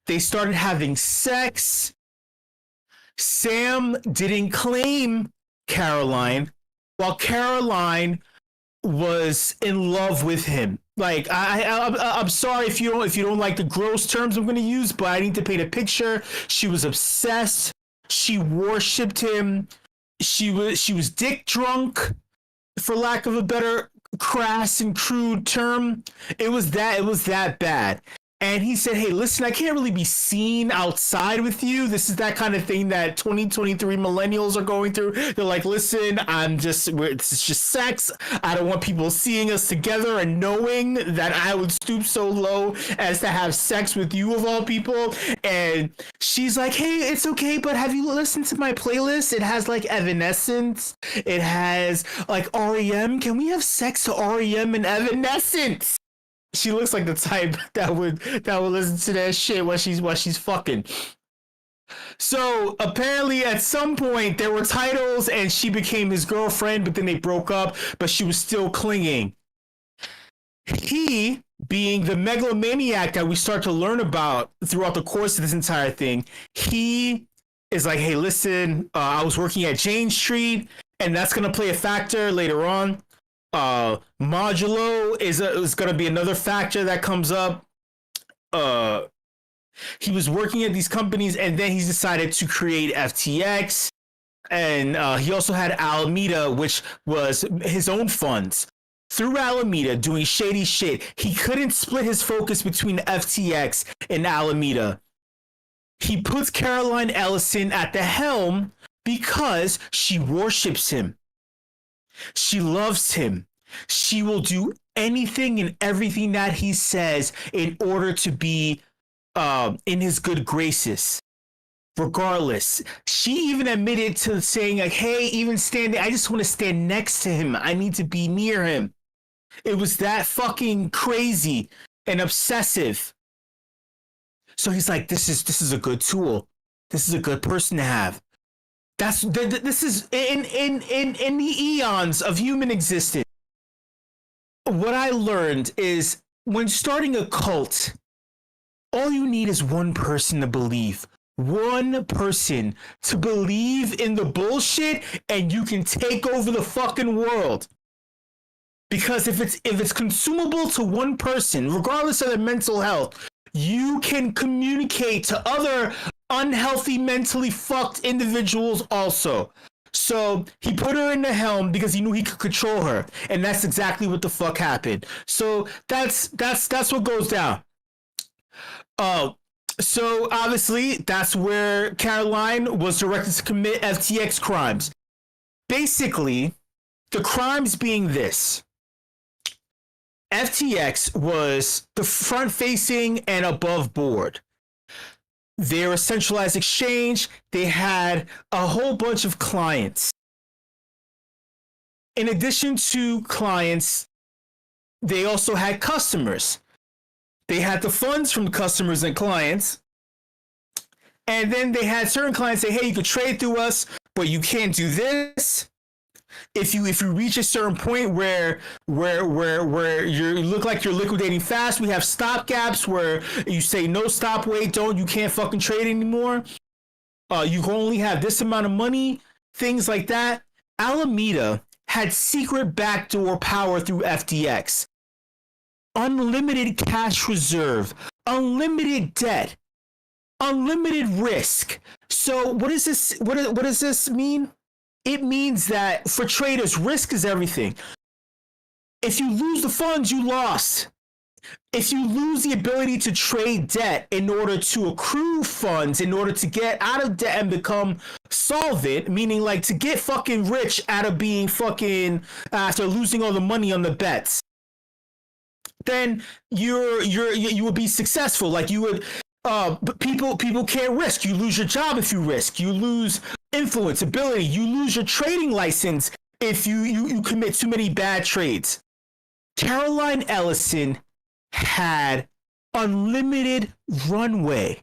They started having sex. Sam didn't claim Caroline, while Caroline was in love with him. Like I'm sorry if you don't like the gross terms I'm going to use, but I need to paint a picture. She was obsessed. She worshipped him. She was dick drunk, for lack of a better crass and crude term. It was that bad. And he said, hey, listen, I can't really be seen outside with you. This is that kind of thing that 2023 millennials are going through. They're like, listen, this is just sex. I don't want people seeing us together and knowing that I would stoop so low as to have sex with you of all people. And she's like, hey, it's okay, but have you listened to my playlist? It has like Evanescence. It has like REM. Can we have sex to REM and Evanescence? She looks like the type that would listen to that shit while she's fucking. So apparently at some point there were titles and she became his girlfriend, but then they broke up, but she was still clinging. He, being the megalomaniac that we start to learn about throughout the course of this entire thing, he is like, hey, listen, I was working at Jane Street, and that's going to play a factor later on. Modulo is going to be another factor that comes up. He was working at these companies, and then he's decided to create FTX, and he also had Alameda, which was his own funds. Through Alameda doing shady shit, he couldn't split his focus between FTX and Alameda. He puts Caroline Ellison at the helm because she worships him. She loves him. She will do anything and everything that he says in order to be in his good graces. Regardless, she even admitted to saying like, hey, even standing, I just want to stand next to him. I need to be near him. It was that fucking crazy and obsessive. So he's like, this is a good tool. This is a good person to have. This is in the eons of human existence. What I learned is when starting a cult, all you need is one person to believe. One person to believe in the bullshit, and you can take over the fucking world. Because if it's consumable to one person, regardless of their mental health, you can communicate to other unhealthy, mentally fucked individuals also. So he put her in the helm because he knew he could control her, and that's exactly what the fuck happened. So that's what goes down. So obviously that's where Caroline was directed to commit FTX crimes. Basically, the crimes being this. FTX was the front-facing and above board. They're a centralized exchange. They had a whole bunch of clients. In addition to clients, they also had customers. They had the funds from customers and clients. And then they had certain clients say, hey, you could trade through us, but you can't do this. If you reach a certain point where you look like you're liquidating fast, we have stop gaps where you say no, stop, wait, don't, you can't fucking trade anymore. You can only have this amount of money, things like that. Alameda had secret backdoor power through FTX. Unlimited cash reserve, unlimited debt, unlimited risk. So what is this? What does this mean? It means that for traders, risk is everything. If you lose the funds, you lost. If you lose the ability to trade debt in order to accrue funds, in order to get out of debt and become solvent, meaning like to get fucking rich out of being fucking after losing all the money on the bets, then you would be successful. Like you would. But people can't risk. You lose your job if you risk. You lose influence, ability. You lose your trading license if you commit too many bad trades. Caroline Ellison had unlimited runway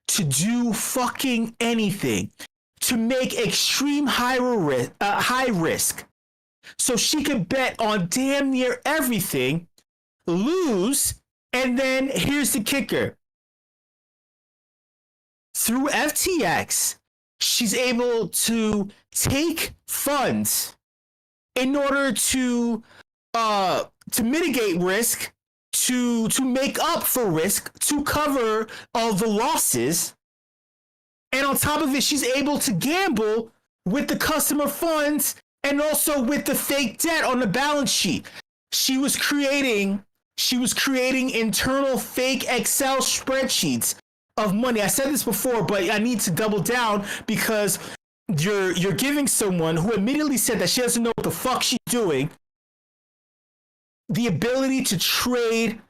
to do fucking anything, to make extreme high risk. So she could bet on damn near everything, lose, and then here's the kicker. Through FTX, she's able to take funds in order to mitigate risk, to make up for risk, to cover all the losses. And on top of it, she's able to gamble with the customer funds and also with the fake debt on the balance sheet. She was creating internal fake Excel spreadsheets of money. I said this before, but I need to double down because you're giving someone who immediately said that she doesn't know what the fuck she's doing the ability to trade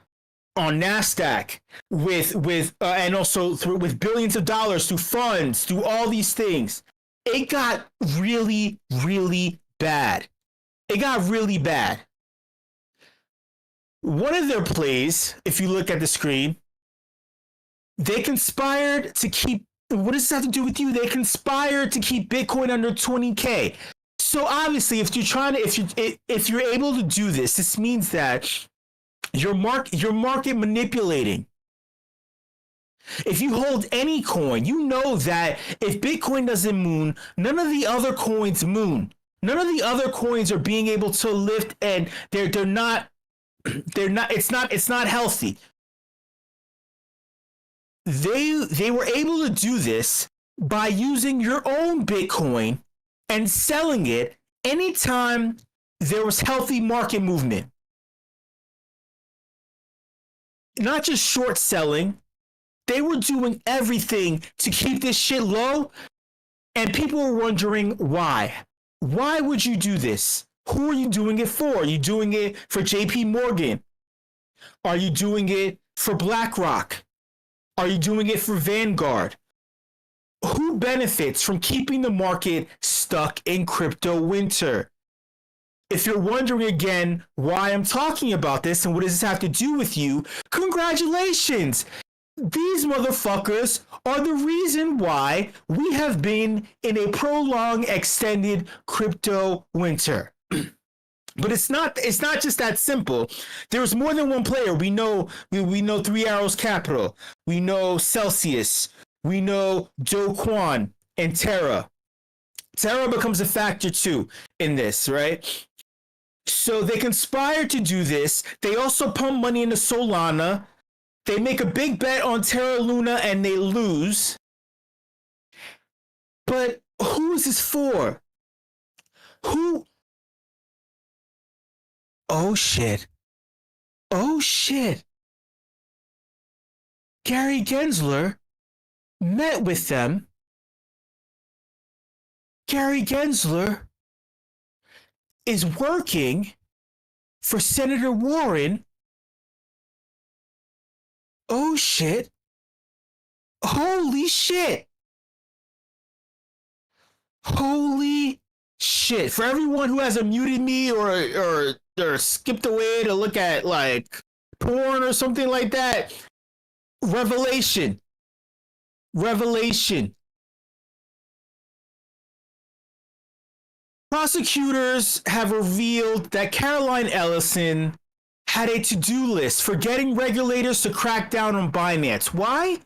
on NASDAQ with and also with billions of dollars through funds, through all these things. It got really, really bad. It got really bad. One of their plays, if you look at the screen, they conspired to keep, what does this have to do with you? They conspired to keep Bitcoin under 20K. So obviously, if you're able to do this, this means that you're market manipulating. If you hold any coin, you know that if Bitcoin doesn't moon, none of the other coins moon. None of the other coins are being able to lift, and they're not. It's not healthy. They were able to do this by using your own Bitcoin and selling it anytime there was healthy market movement. Not just short selling. They were doing everything to keep this shit low, and people were wondering why. Why would you do this? Who are you doing it for? Are you doing it for JP Morgan? Are you doing it for BlackRock? Are you doing it for Vanguard? Who benefits from keeping the market stuck in crypto winter? If you're wondering again why I'm talking about this and what does this have to do with you, congratulations! These motherfuckers are the reason why we have been in a prolonged, extended crypto winter. But it's not just that simple. There's more than one player. We know Three Arrows Capital. We know Celsius. We know Do Kwon and Terra. Terra becomes a factor too in this, right? So they conspire to do this. They also pump money into Solana. They make a big bet on Terra Luna and they lose. But who is this for? Who? Oh shit. Oh shit. Gary Gensler met with them. Gary Gensler is working for Senator Warren. Oh shit. Holy shit. Holy shit. For everyone who hasn't muted me or skipped away to look at like porn or something like that, revelation. Prosecutors have revealed that Caroline Ellison had a to-do list for getting regulators to crack down on Binance. Why?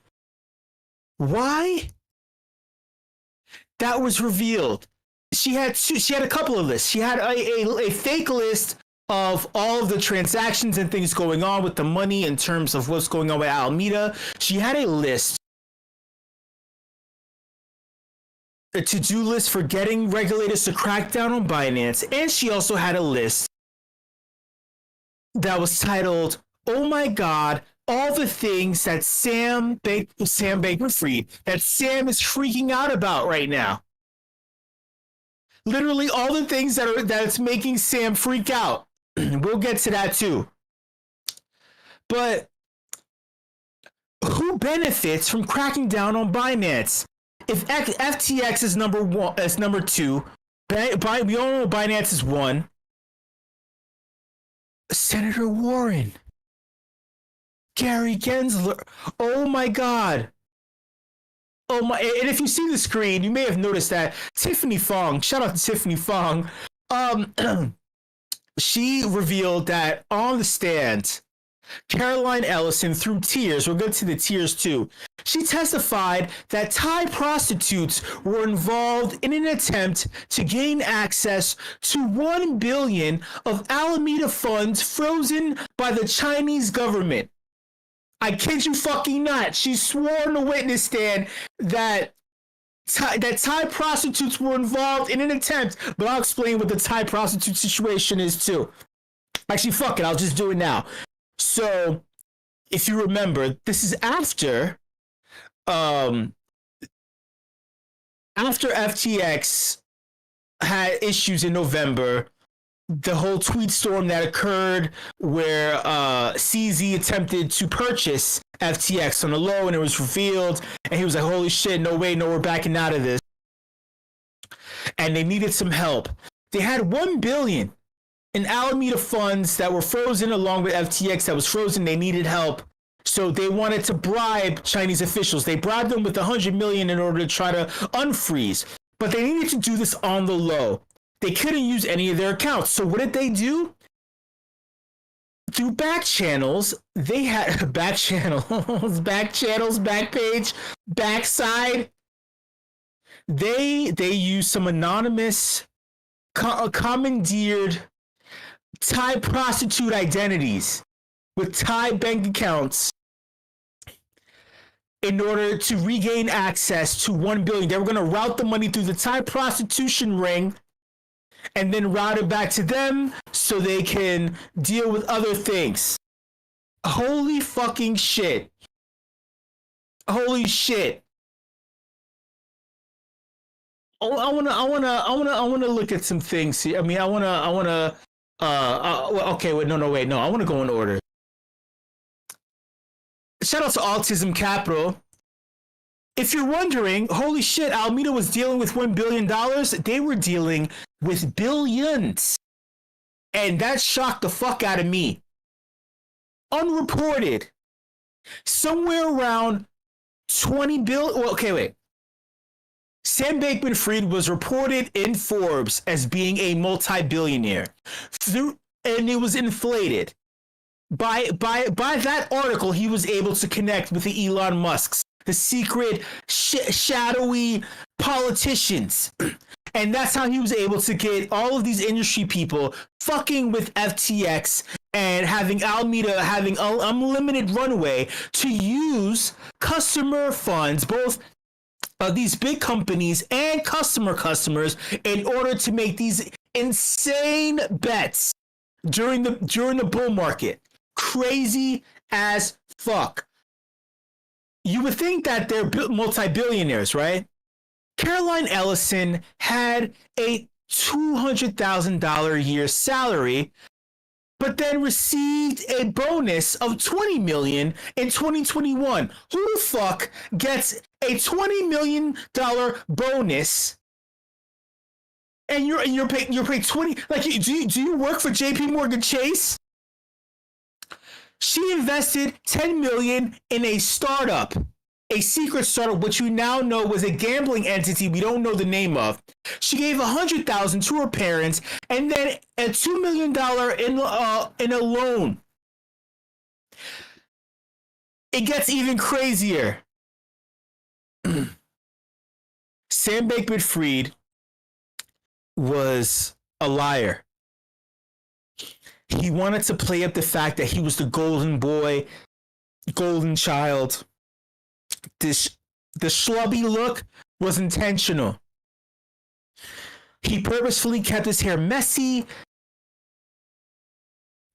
That was revealed. She had a couple of lists. She had a fake list of all of the transactions and things going on with the money in terms of what's going on with Alameda. She had a list, a to-do list for getting regulators to crack down on Binance, and she also had a list that was titled, "Oh my God, all the things that Sam Bankman-Fried, that Sam is freaking out about right now." Literally all the things that's making Sam freak out. We'll get to that too. But who benefits from cracking down on Binance? If FTX is number two, we all know Binance is one. Senator Warren, Gary Gensler, oh my God. Oh my, and if you see the screen, you may have noticed that Tiffany Fong, shout out to Tiffany Fong, she revealed that on the stand Caroline Ellison, through tears, we'll get to the tears too, she testified that Thai prostitutes were involved in an attempt to gain access to $1 billion of Alameda funds frozen by the Chinese government. I kid you fucking not. She swore on the witness stand that Thai prostitutes were involved in an attempt, but I'll explain what the Thai prostitute situation is too. Actually, fuck it, I'll just do it now. So, if you remember, this is after FTX had issues in November, the whole tweet storm that occurred where CZ attempted to purchase FTX on the low and it was revealed, and he was like, holy shit, no way, no, we're backing out of this. And they needed some help. They had $1 billion in Alameda funds that were frozen along with FTX that was frozen. They needed help. So they wanted to bribe Chinese officials. They bribed them with $100 million in order to try to unfreeze. But they needed to do this on the low. They couldn't use any of their accounts. So what did they do? Through back channels, they had back channels, back page, backside. They used some anonymous, commandeered Thai prostitute identities with Thai bank accounts in order to regain access to $1 billion. They were going to route the money through the Thai prostitution ring and then route it back to them so they can deal with other things. Holy fucking shit. Holy shit. Oh, I wanna look at some things here. I mean, I wanna okay, wait, no, I wanna go in order. Shout out to Autism Capital. If you're wondering, holy shit, Alameda was dealing with $1 billion. They were dealing with billions. And that shocked the fuck out of me. Unreported. Somewhere around 20 billion. Well, okay, wait. Sam Bankman-Fried was reported in Forbes as being a multi-billionaire. And it was inflated. By that article, he was able to connect with the Elon Musks, the secret, shadowy politicians. And that's how he was able to get all of these industry people fucking with FTX and having Alameda having unlimited runway to use customer funds, both these big companies and customers, in order to make these insane bets during the bull market. Crazy as fuck. You would think that they're multi-billionaires, right? Caroline Ellison had a $200,000 a year salary, but then received a bonus of $20 million in 2021. Who the fuck gets a $20 million bonus? And you're paying 20? Like, do you work for JP Morgan Chase? She invested $10 million in a startup, a secret startup, which we now know was a gambling entity we don't know the name of. She gave $100,000 to her parents and then a $2 million in a loan. It gets even crazier. Sam Bankman-Fried was a liar. He wanted to play up the fact that he was the golden boy, golden child. The schlubby look was intentional. He purposefully kept his hair messy.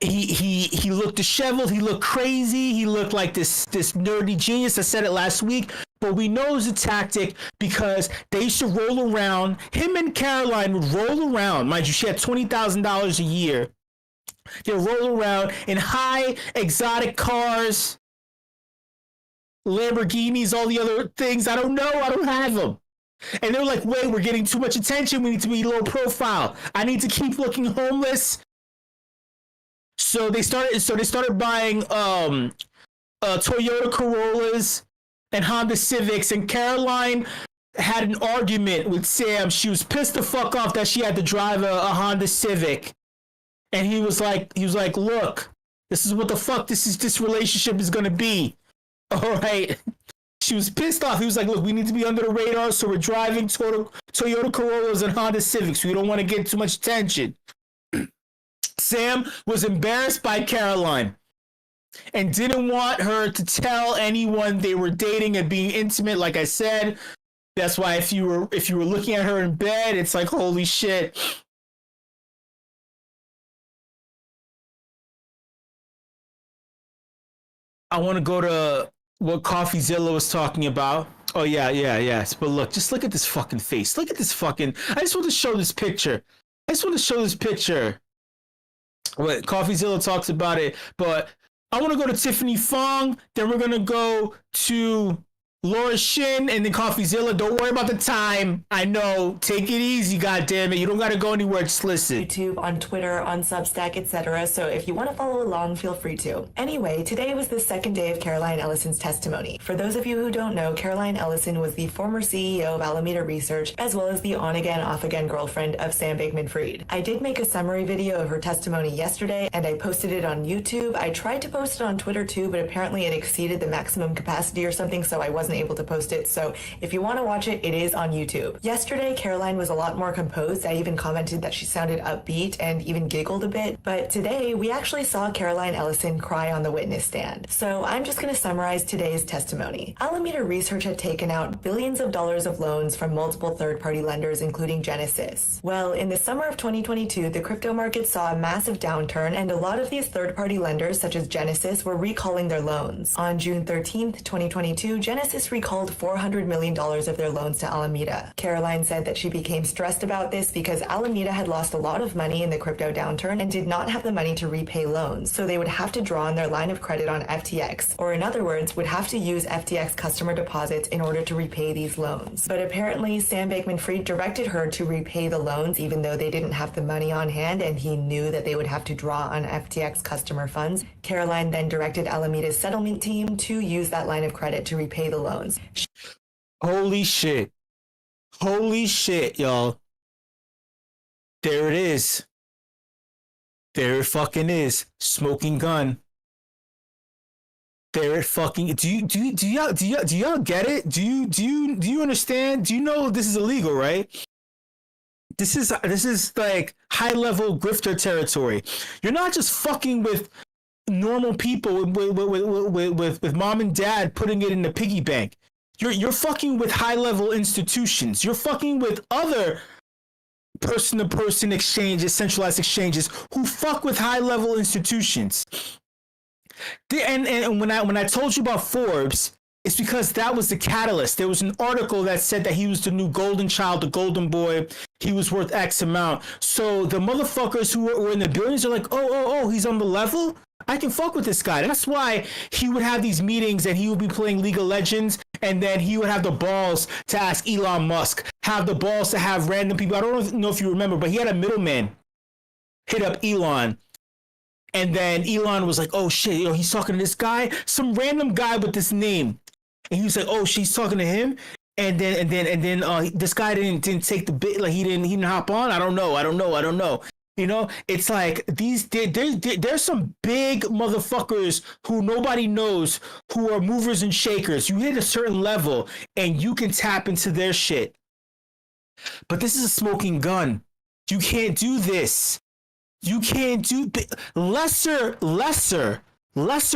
He looked disheveled. He looked crazy. He looked like this nerdy genius. I said it last week, but we know it was a tactic because they used to roll around. Him and Caroline would roll around. Mind you, she had $20,000 a year. They roll around in high exotic cars, Lamborghinis, all the other things. I don't know. I don't have them. And they're like, wait, we're getting too much attention. We need to be low profile. I need to keep looking homeless. So they started buying Toyota Corollas and Honda Civics. And Caroline had an argument with Sam. She was pissed the fuck off that she had to drive a Honda Civic. And he was like, look, This is what the fuck this relationship is gonna be. All right. She was pissed off. He was like, look, we need to be under the radar, so we're driving Toyota Corollas and Honda Civics. We don't want to get too much attention. Sam was embarrassed by Caroline and didn't want her to tell anyone they were dating and being intimate. Like I said, that's why if you were looking at her in bed, it's like, holy shit. I want to go to what CoffeeZilla was talking about. Oh, yes. But look, just look at this fucking face. Look at this fucking... I just want to show this picture. What CoffeeZilla talks about it. But I want to go to Tiffany Fong. Then we're going to go to Laura Shin and then CoffeeZilla. Don't worry about the time. I know. Take it easy, goddammit. You don't got to go anywhere. Just listen. YouTube, on Twitter, on Substack, etc. So if you want to follow along, feel free to. Anyway, today was the second day of Caroline Ellison's testimony. For those of you who don't know, Caroline Ellison was the former CEO of Alameda Research, as well as the on-again, off-again girlfriend of Sam Bankman-Fried. I did make a summary video of her testimony yesterday, and I posted it on YouTube. I tried to post it on Twitter too, but apparently it exceeded the maximum capacity or something, so I wasn't able to post it. So if you want to watch it, it is on YouTube. Yesterday, Caroline was a lot more composed. I even commented that she sounded upbeat and even giggled a bit. But today, we actually saw Caroline Ellison cry on the witness stand. So I'm just going to summarize today's testimony. Alameda Research had taken out billions of dollars of loans from multiple third-party lenders, including Genesis. Well, in the summer of 2022, the crypto market saw a massive downturn, and a lot of these third-party lenders, such as Genesis, were recalling their loans. On June 13th, 2022, Genesis recalled $400 million of their loans to Alameda. Caroline said that she became stressed about this because Alameda had lost a lot of money in the crypto downturn and did not have the money to repay loans, so they would have to draw on their line of credit on FTX, or in other words, would have to use FTX customer deposits in order to repay these loans. But apparently, Sam Bankman-Fried directed her to repay the loans even though they didn't have the money on hand and he knew that they would have to draw on FTX customer funds. Caroline then directed Alameda's settlement team to use that line of credit to repay the loans. Holy shit, y'all. There it is. There it fucking is. Smoking gun. There it fucking... Do y'all get it? Do you understand? Do you know this is illegal, right? This is like high-level grifter territory. You're not just fucking with normal people with mom and dad putting it in the piggy bank. You're fucking with high-level institutions. You're fucking with other person-to-person exchanges, centralized exchanges, who fuck with high-level institutions. And when I told you about Forbes, it's because that was the catalyst. There was an article that said that he was the new golden child, the golden boy. He was worth X amount. So the motherfuckers who were in the billions are like, oh, he's on the level? I can fuck with this guy. That's why he would have these meetings and he would be playing League of Legends, and then he would have the balls to ask Elon Musk, have the balls to have random people. I don't know if you remember, but he had a middleman hit up Elon. And then Elon was like, oh shit, he's talking to this guy, some random guy with this name. And he was like, oh, she's talking to him. And then this guy didn't take the bit, like he didn't hop on. I don't know. It's like there's some big motherfuckers who nobody knows, who are movers and shakers. You hit a certain level and you can tap into their shit. But this is a smoking gun. You can't do this. You can't do lesser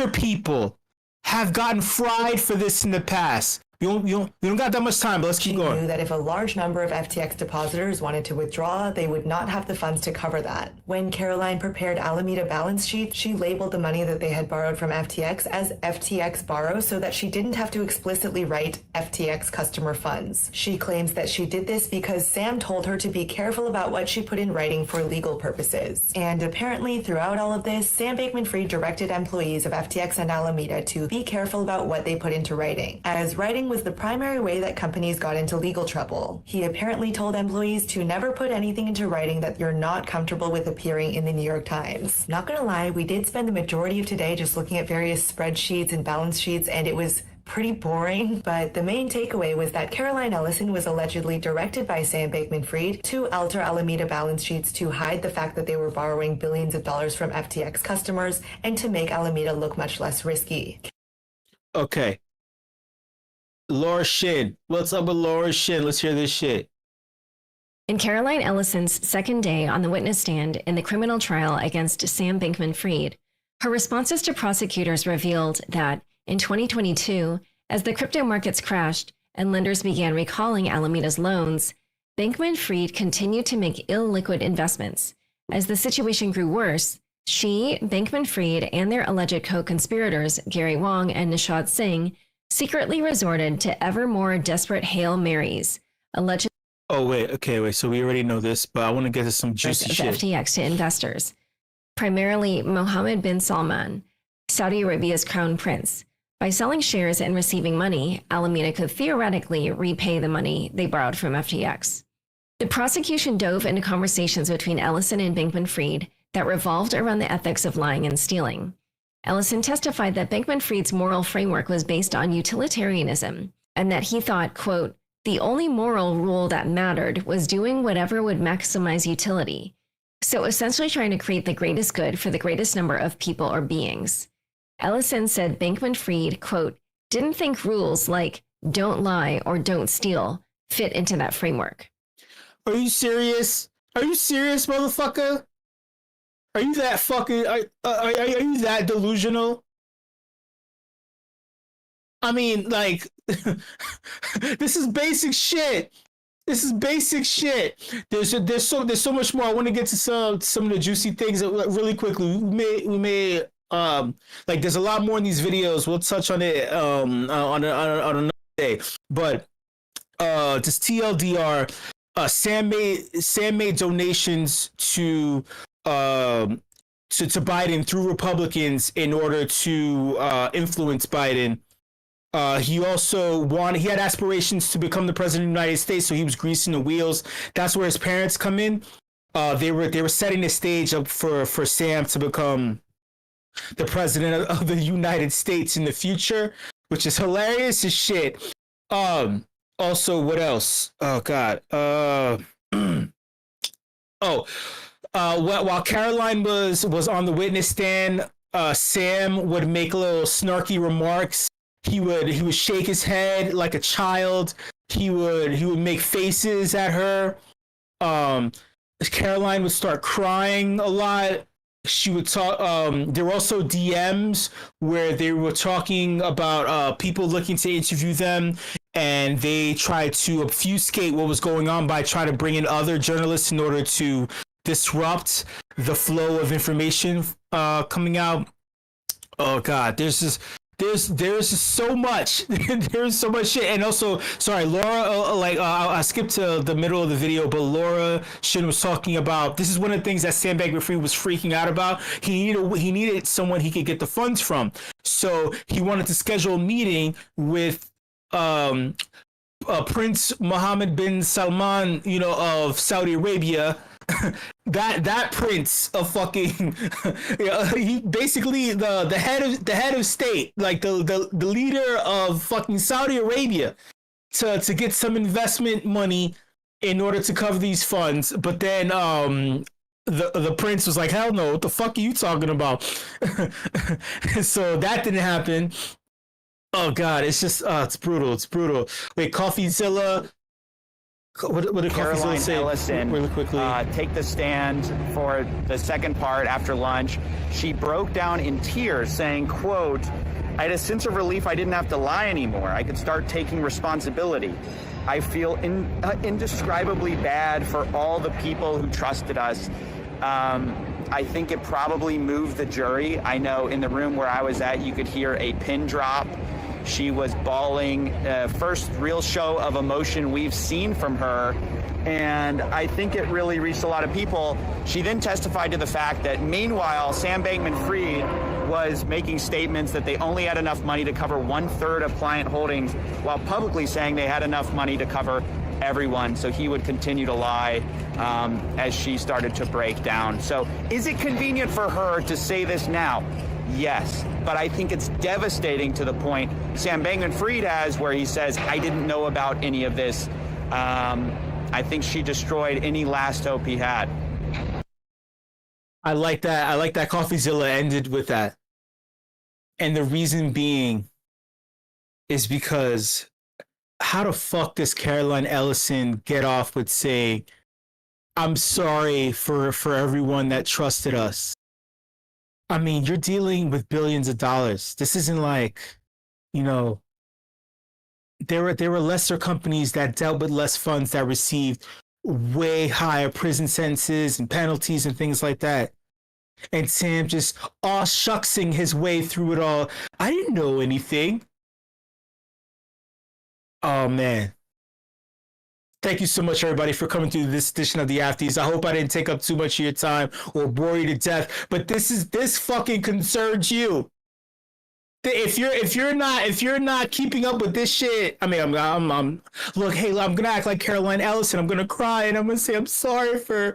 people have gotten fried for this in the past. You don't got that much time, but let's keep going. She knew that if a large number of FTX depositors wanted to withdraw, they would not have the funds to cover that. When Caroline prepared Alameda balance sheets, she labeled the money that they had borrowed from FTX as FTX borrow so that she didn't have to explicitly write FTX customer funds. She claims that she did this because Sam told her to be careful about what she put in writing for legal purposes. And apparently, throughout all of this, Sam Bankman-Fried directed employees of FTX and Alameda to be careful about what they put into writing, as writing was the primary way that companies got into legal trouble. He apparently told employees to never put anything into writing that you're not comfortable with appearing in the New York Times. Not gonna lie, we did spend the majority of today just looking at various spreadsheets and balance sheets, and it was pretty boring, but the main takeaway was that Caroline Ellison was allegedly directed by Sam Bankman-Fried to alter Alameda balance sheets to hide the fact that they were borrowing billions of dollars from FTX customers and to make Alameda look much less risky. Okay. Laura Shin. What's up with Laura Shin? Let's hear this shit. In Caroline Ellison's second day on the witness stand in the criminal trial against Sam Bankman-Fried, her responses to prosecutors revealed that in 2022, as the crypto markets crashed and lenders began recalling Alameda's loans, Bankman-Fried continued to make illiquid investments. As the situation grew worse, she, Bankman-Fried, and their alleged co-conspirators, Gary Wang and Nishad Singh, secretly resorted to ever more desperate Hail Marys, allegedly Oh, wait. So we already know this, but I want to get to some juicy of shit. FTX to investors, primarily Mohammed bin Salman, Saudi Arabia's crown prince. By selling shares and receiving money, Alameda could theoretically repay the money they borrowed from FTX. The prosecution dove into conversations between Ellison and Bankman-Fried that revolved around the ethics of lying and stealing. Ellison testified that Bankman-Fried's moral framework was based on utilitarianism and that he thought, quote, the only moral rule that mattered was doing whatever would maximize utility. So essentially trying to create the greatest good for the greatest number of people or beings. Ellison said Bankman-Fried, quote, didn't think rules like don't lie or don't steal fit into that framework. Are you serious? Are you serious, motherfucker? Are you that fucking... Are you that delusional? I mean, like... this is basic shit. There's so much more. I want to get to some of the juicy things really quickly. We may like there's a lot more in these videos. We'll touch on it on another day. But just TLDR, Sam made donations to Biden through Republicans in order to influence Biden. He also he had aspirations to become the president of the United States, so he was greasing the wheels. That's where his parents come in. They were setting the stage up for Sam to become the president of the United States in the future, which is hilarious as shit. Also, what else? Oh God. While Caroline was on the witness stand, Sam would make little snarky remarks. He would shake his head like a child. He would make faces at her. Caroline would start crying a lot. She would talk. There were also DMs where they were talking about people looking to interview them, and they tried to obfuscate what was going on by trying to bring in other journalists in order to disrupt the flow of information coming out. Oh God, there's just so much. There's so much shit. And also, sorry, Laura, I skipped to the middle of the video, but Laura Shin was talking about, this is one of the things that Sam Bankman-Fried was freaking out about. He needed someone he could get the funds from. So he wanted to schedule a meeting with Prince Mohammed bin Salman, of Saudi Arabia. that prince of fucking he basically the head of state, like the leader of fucking Saudi Arabia, to get some investment money in order to cover these funds. But then the prince was like, hell no, what the fuck are you talking about? So that didn't happen. Oh God, it's just it's brutal. Wait, CoffeeZilla. What did Caroline Ellison really quickly? Take the stand for the second part after lunch. She broke down in tears saying, quote, I had a sense of relief I didn't have to lie anymore. I could start taking responsibility. I feel indescribably bad for all the people who trusted us. I think it probably moved the jury. I know in the room where I was at, you could hear a pin drop. She was bawling, first real show of emotion we've seen from her. And I think it really reached a lot of people. She then testified to the fact that meanwhile, Sam Bankman-Fried was making statements that they only had enough money to cover 1/3 of client holdings, while publicly saying they had enough money to cover everyone. So he would continue to lie as she started to break down. So is it convenient for her to say this now? Yes, but I think it's devastating to the point Sam Bankman-Fried has, where he says, I didn't know about any of this. I think she destroyed any last hope he had. I like that. I like that CoffeeZilla ended with that. And the reason being is because how the fuck does Caroline Ellison get off with saying, I'm sorry for everyone that trusted us? I mean, you're dealing with billions of dollars. This isn't like, you know, there were lesser companies that dealt with less funds that received way higher prison sentences and penalties and things like that. And Sam just aw shucksing his way through it all. I didn't know anything. Oh man. Thank you so much, everybody, for coming through this edition of the Afties. I hope I didn't take up too much of your time or bore you to death, but this fucking concerns you. If you're not keeping up with this shit, I mean, I'm look, hey, I'm gonna act like Caroline Ellison. I'm gonna cry and I'm gonna say I'm sorry for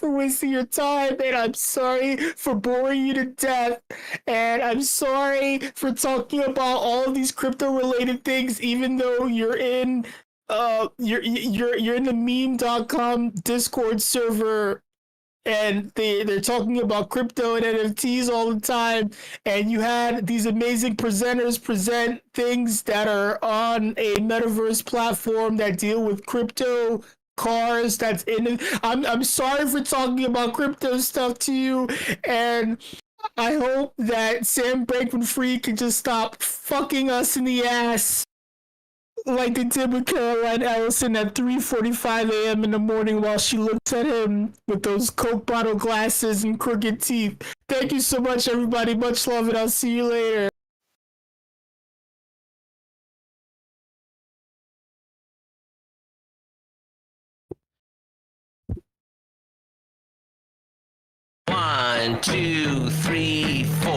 wasting your time, and I'm sorry for boring you to death, and I'm sorry for talking about all of these crypto related things, even though you're in you're in the meme.com Discord server. And they're talking about crypto and NFTs all the time. And you had these amazing presenters present things that are on a metaverse platform that deal with crypto cars that's in it. I'm sorry for talking about crypto stuff to you. And I hope that Sam Bankman-Fried can just stop fucking us in the ass like they did with Caroline Ellison at 3:45 a.m. in the morning while she looks at him with those Coke bottle glasses and crooked teeth. Thank you so much, everybody. Much love, and I'll see you later. One, two, three, four.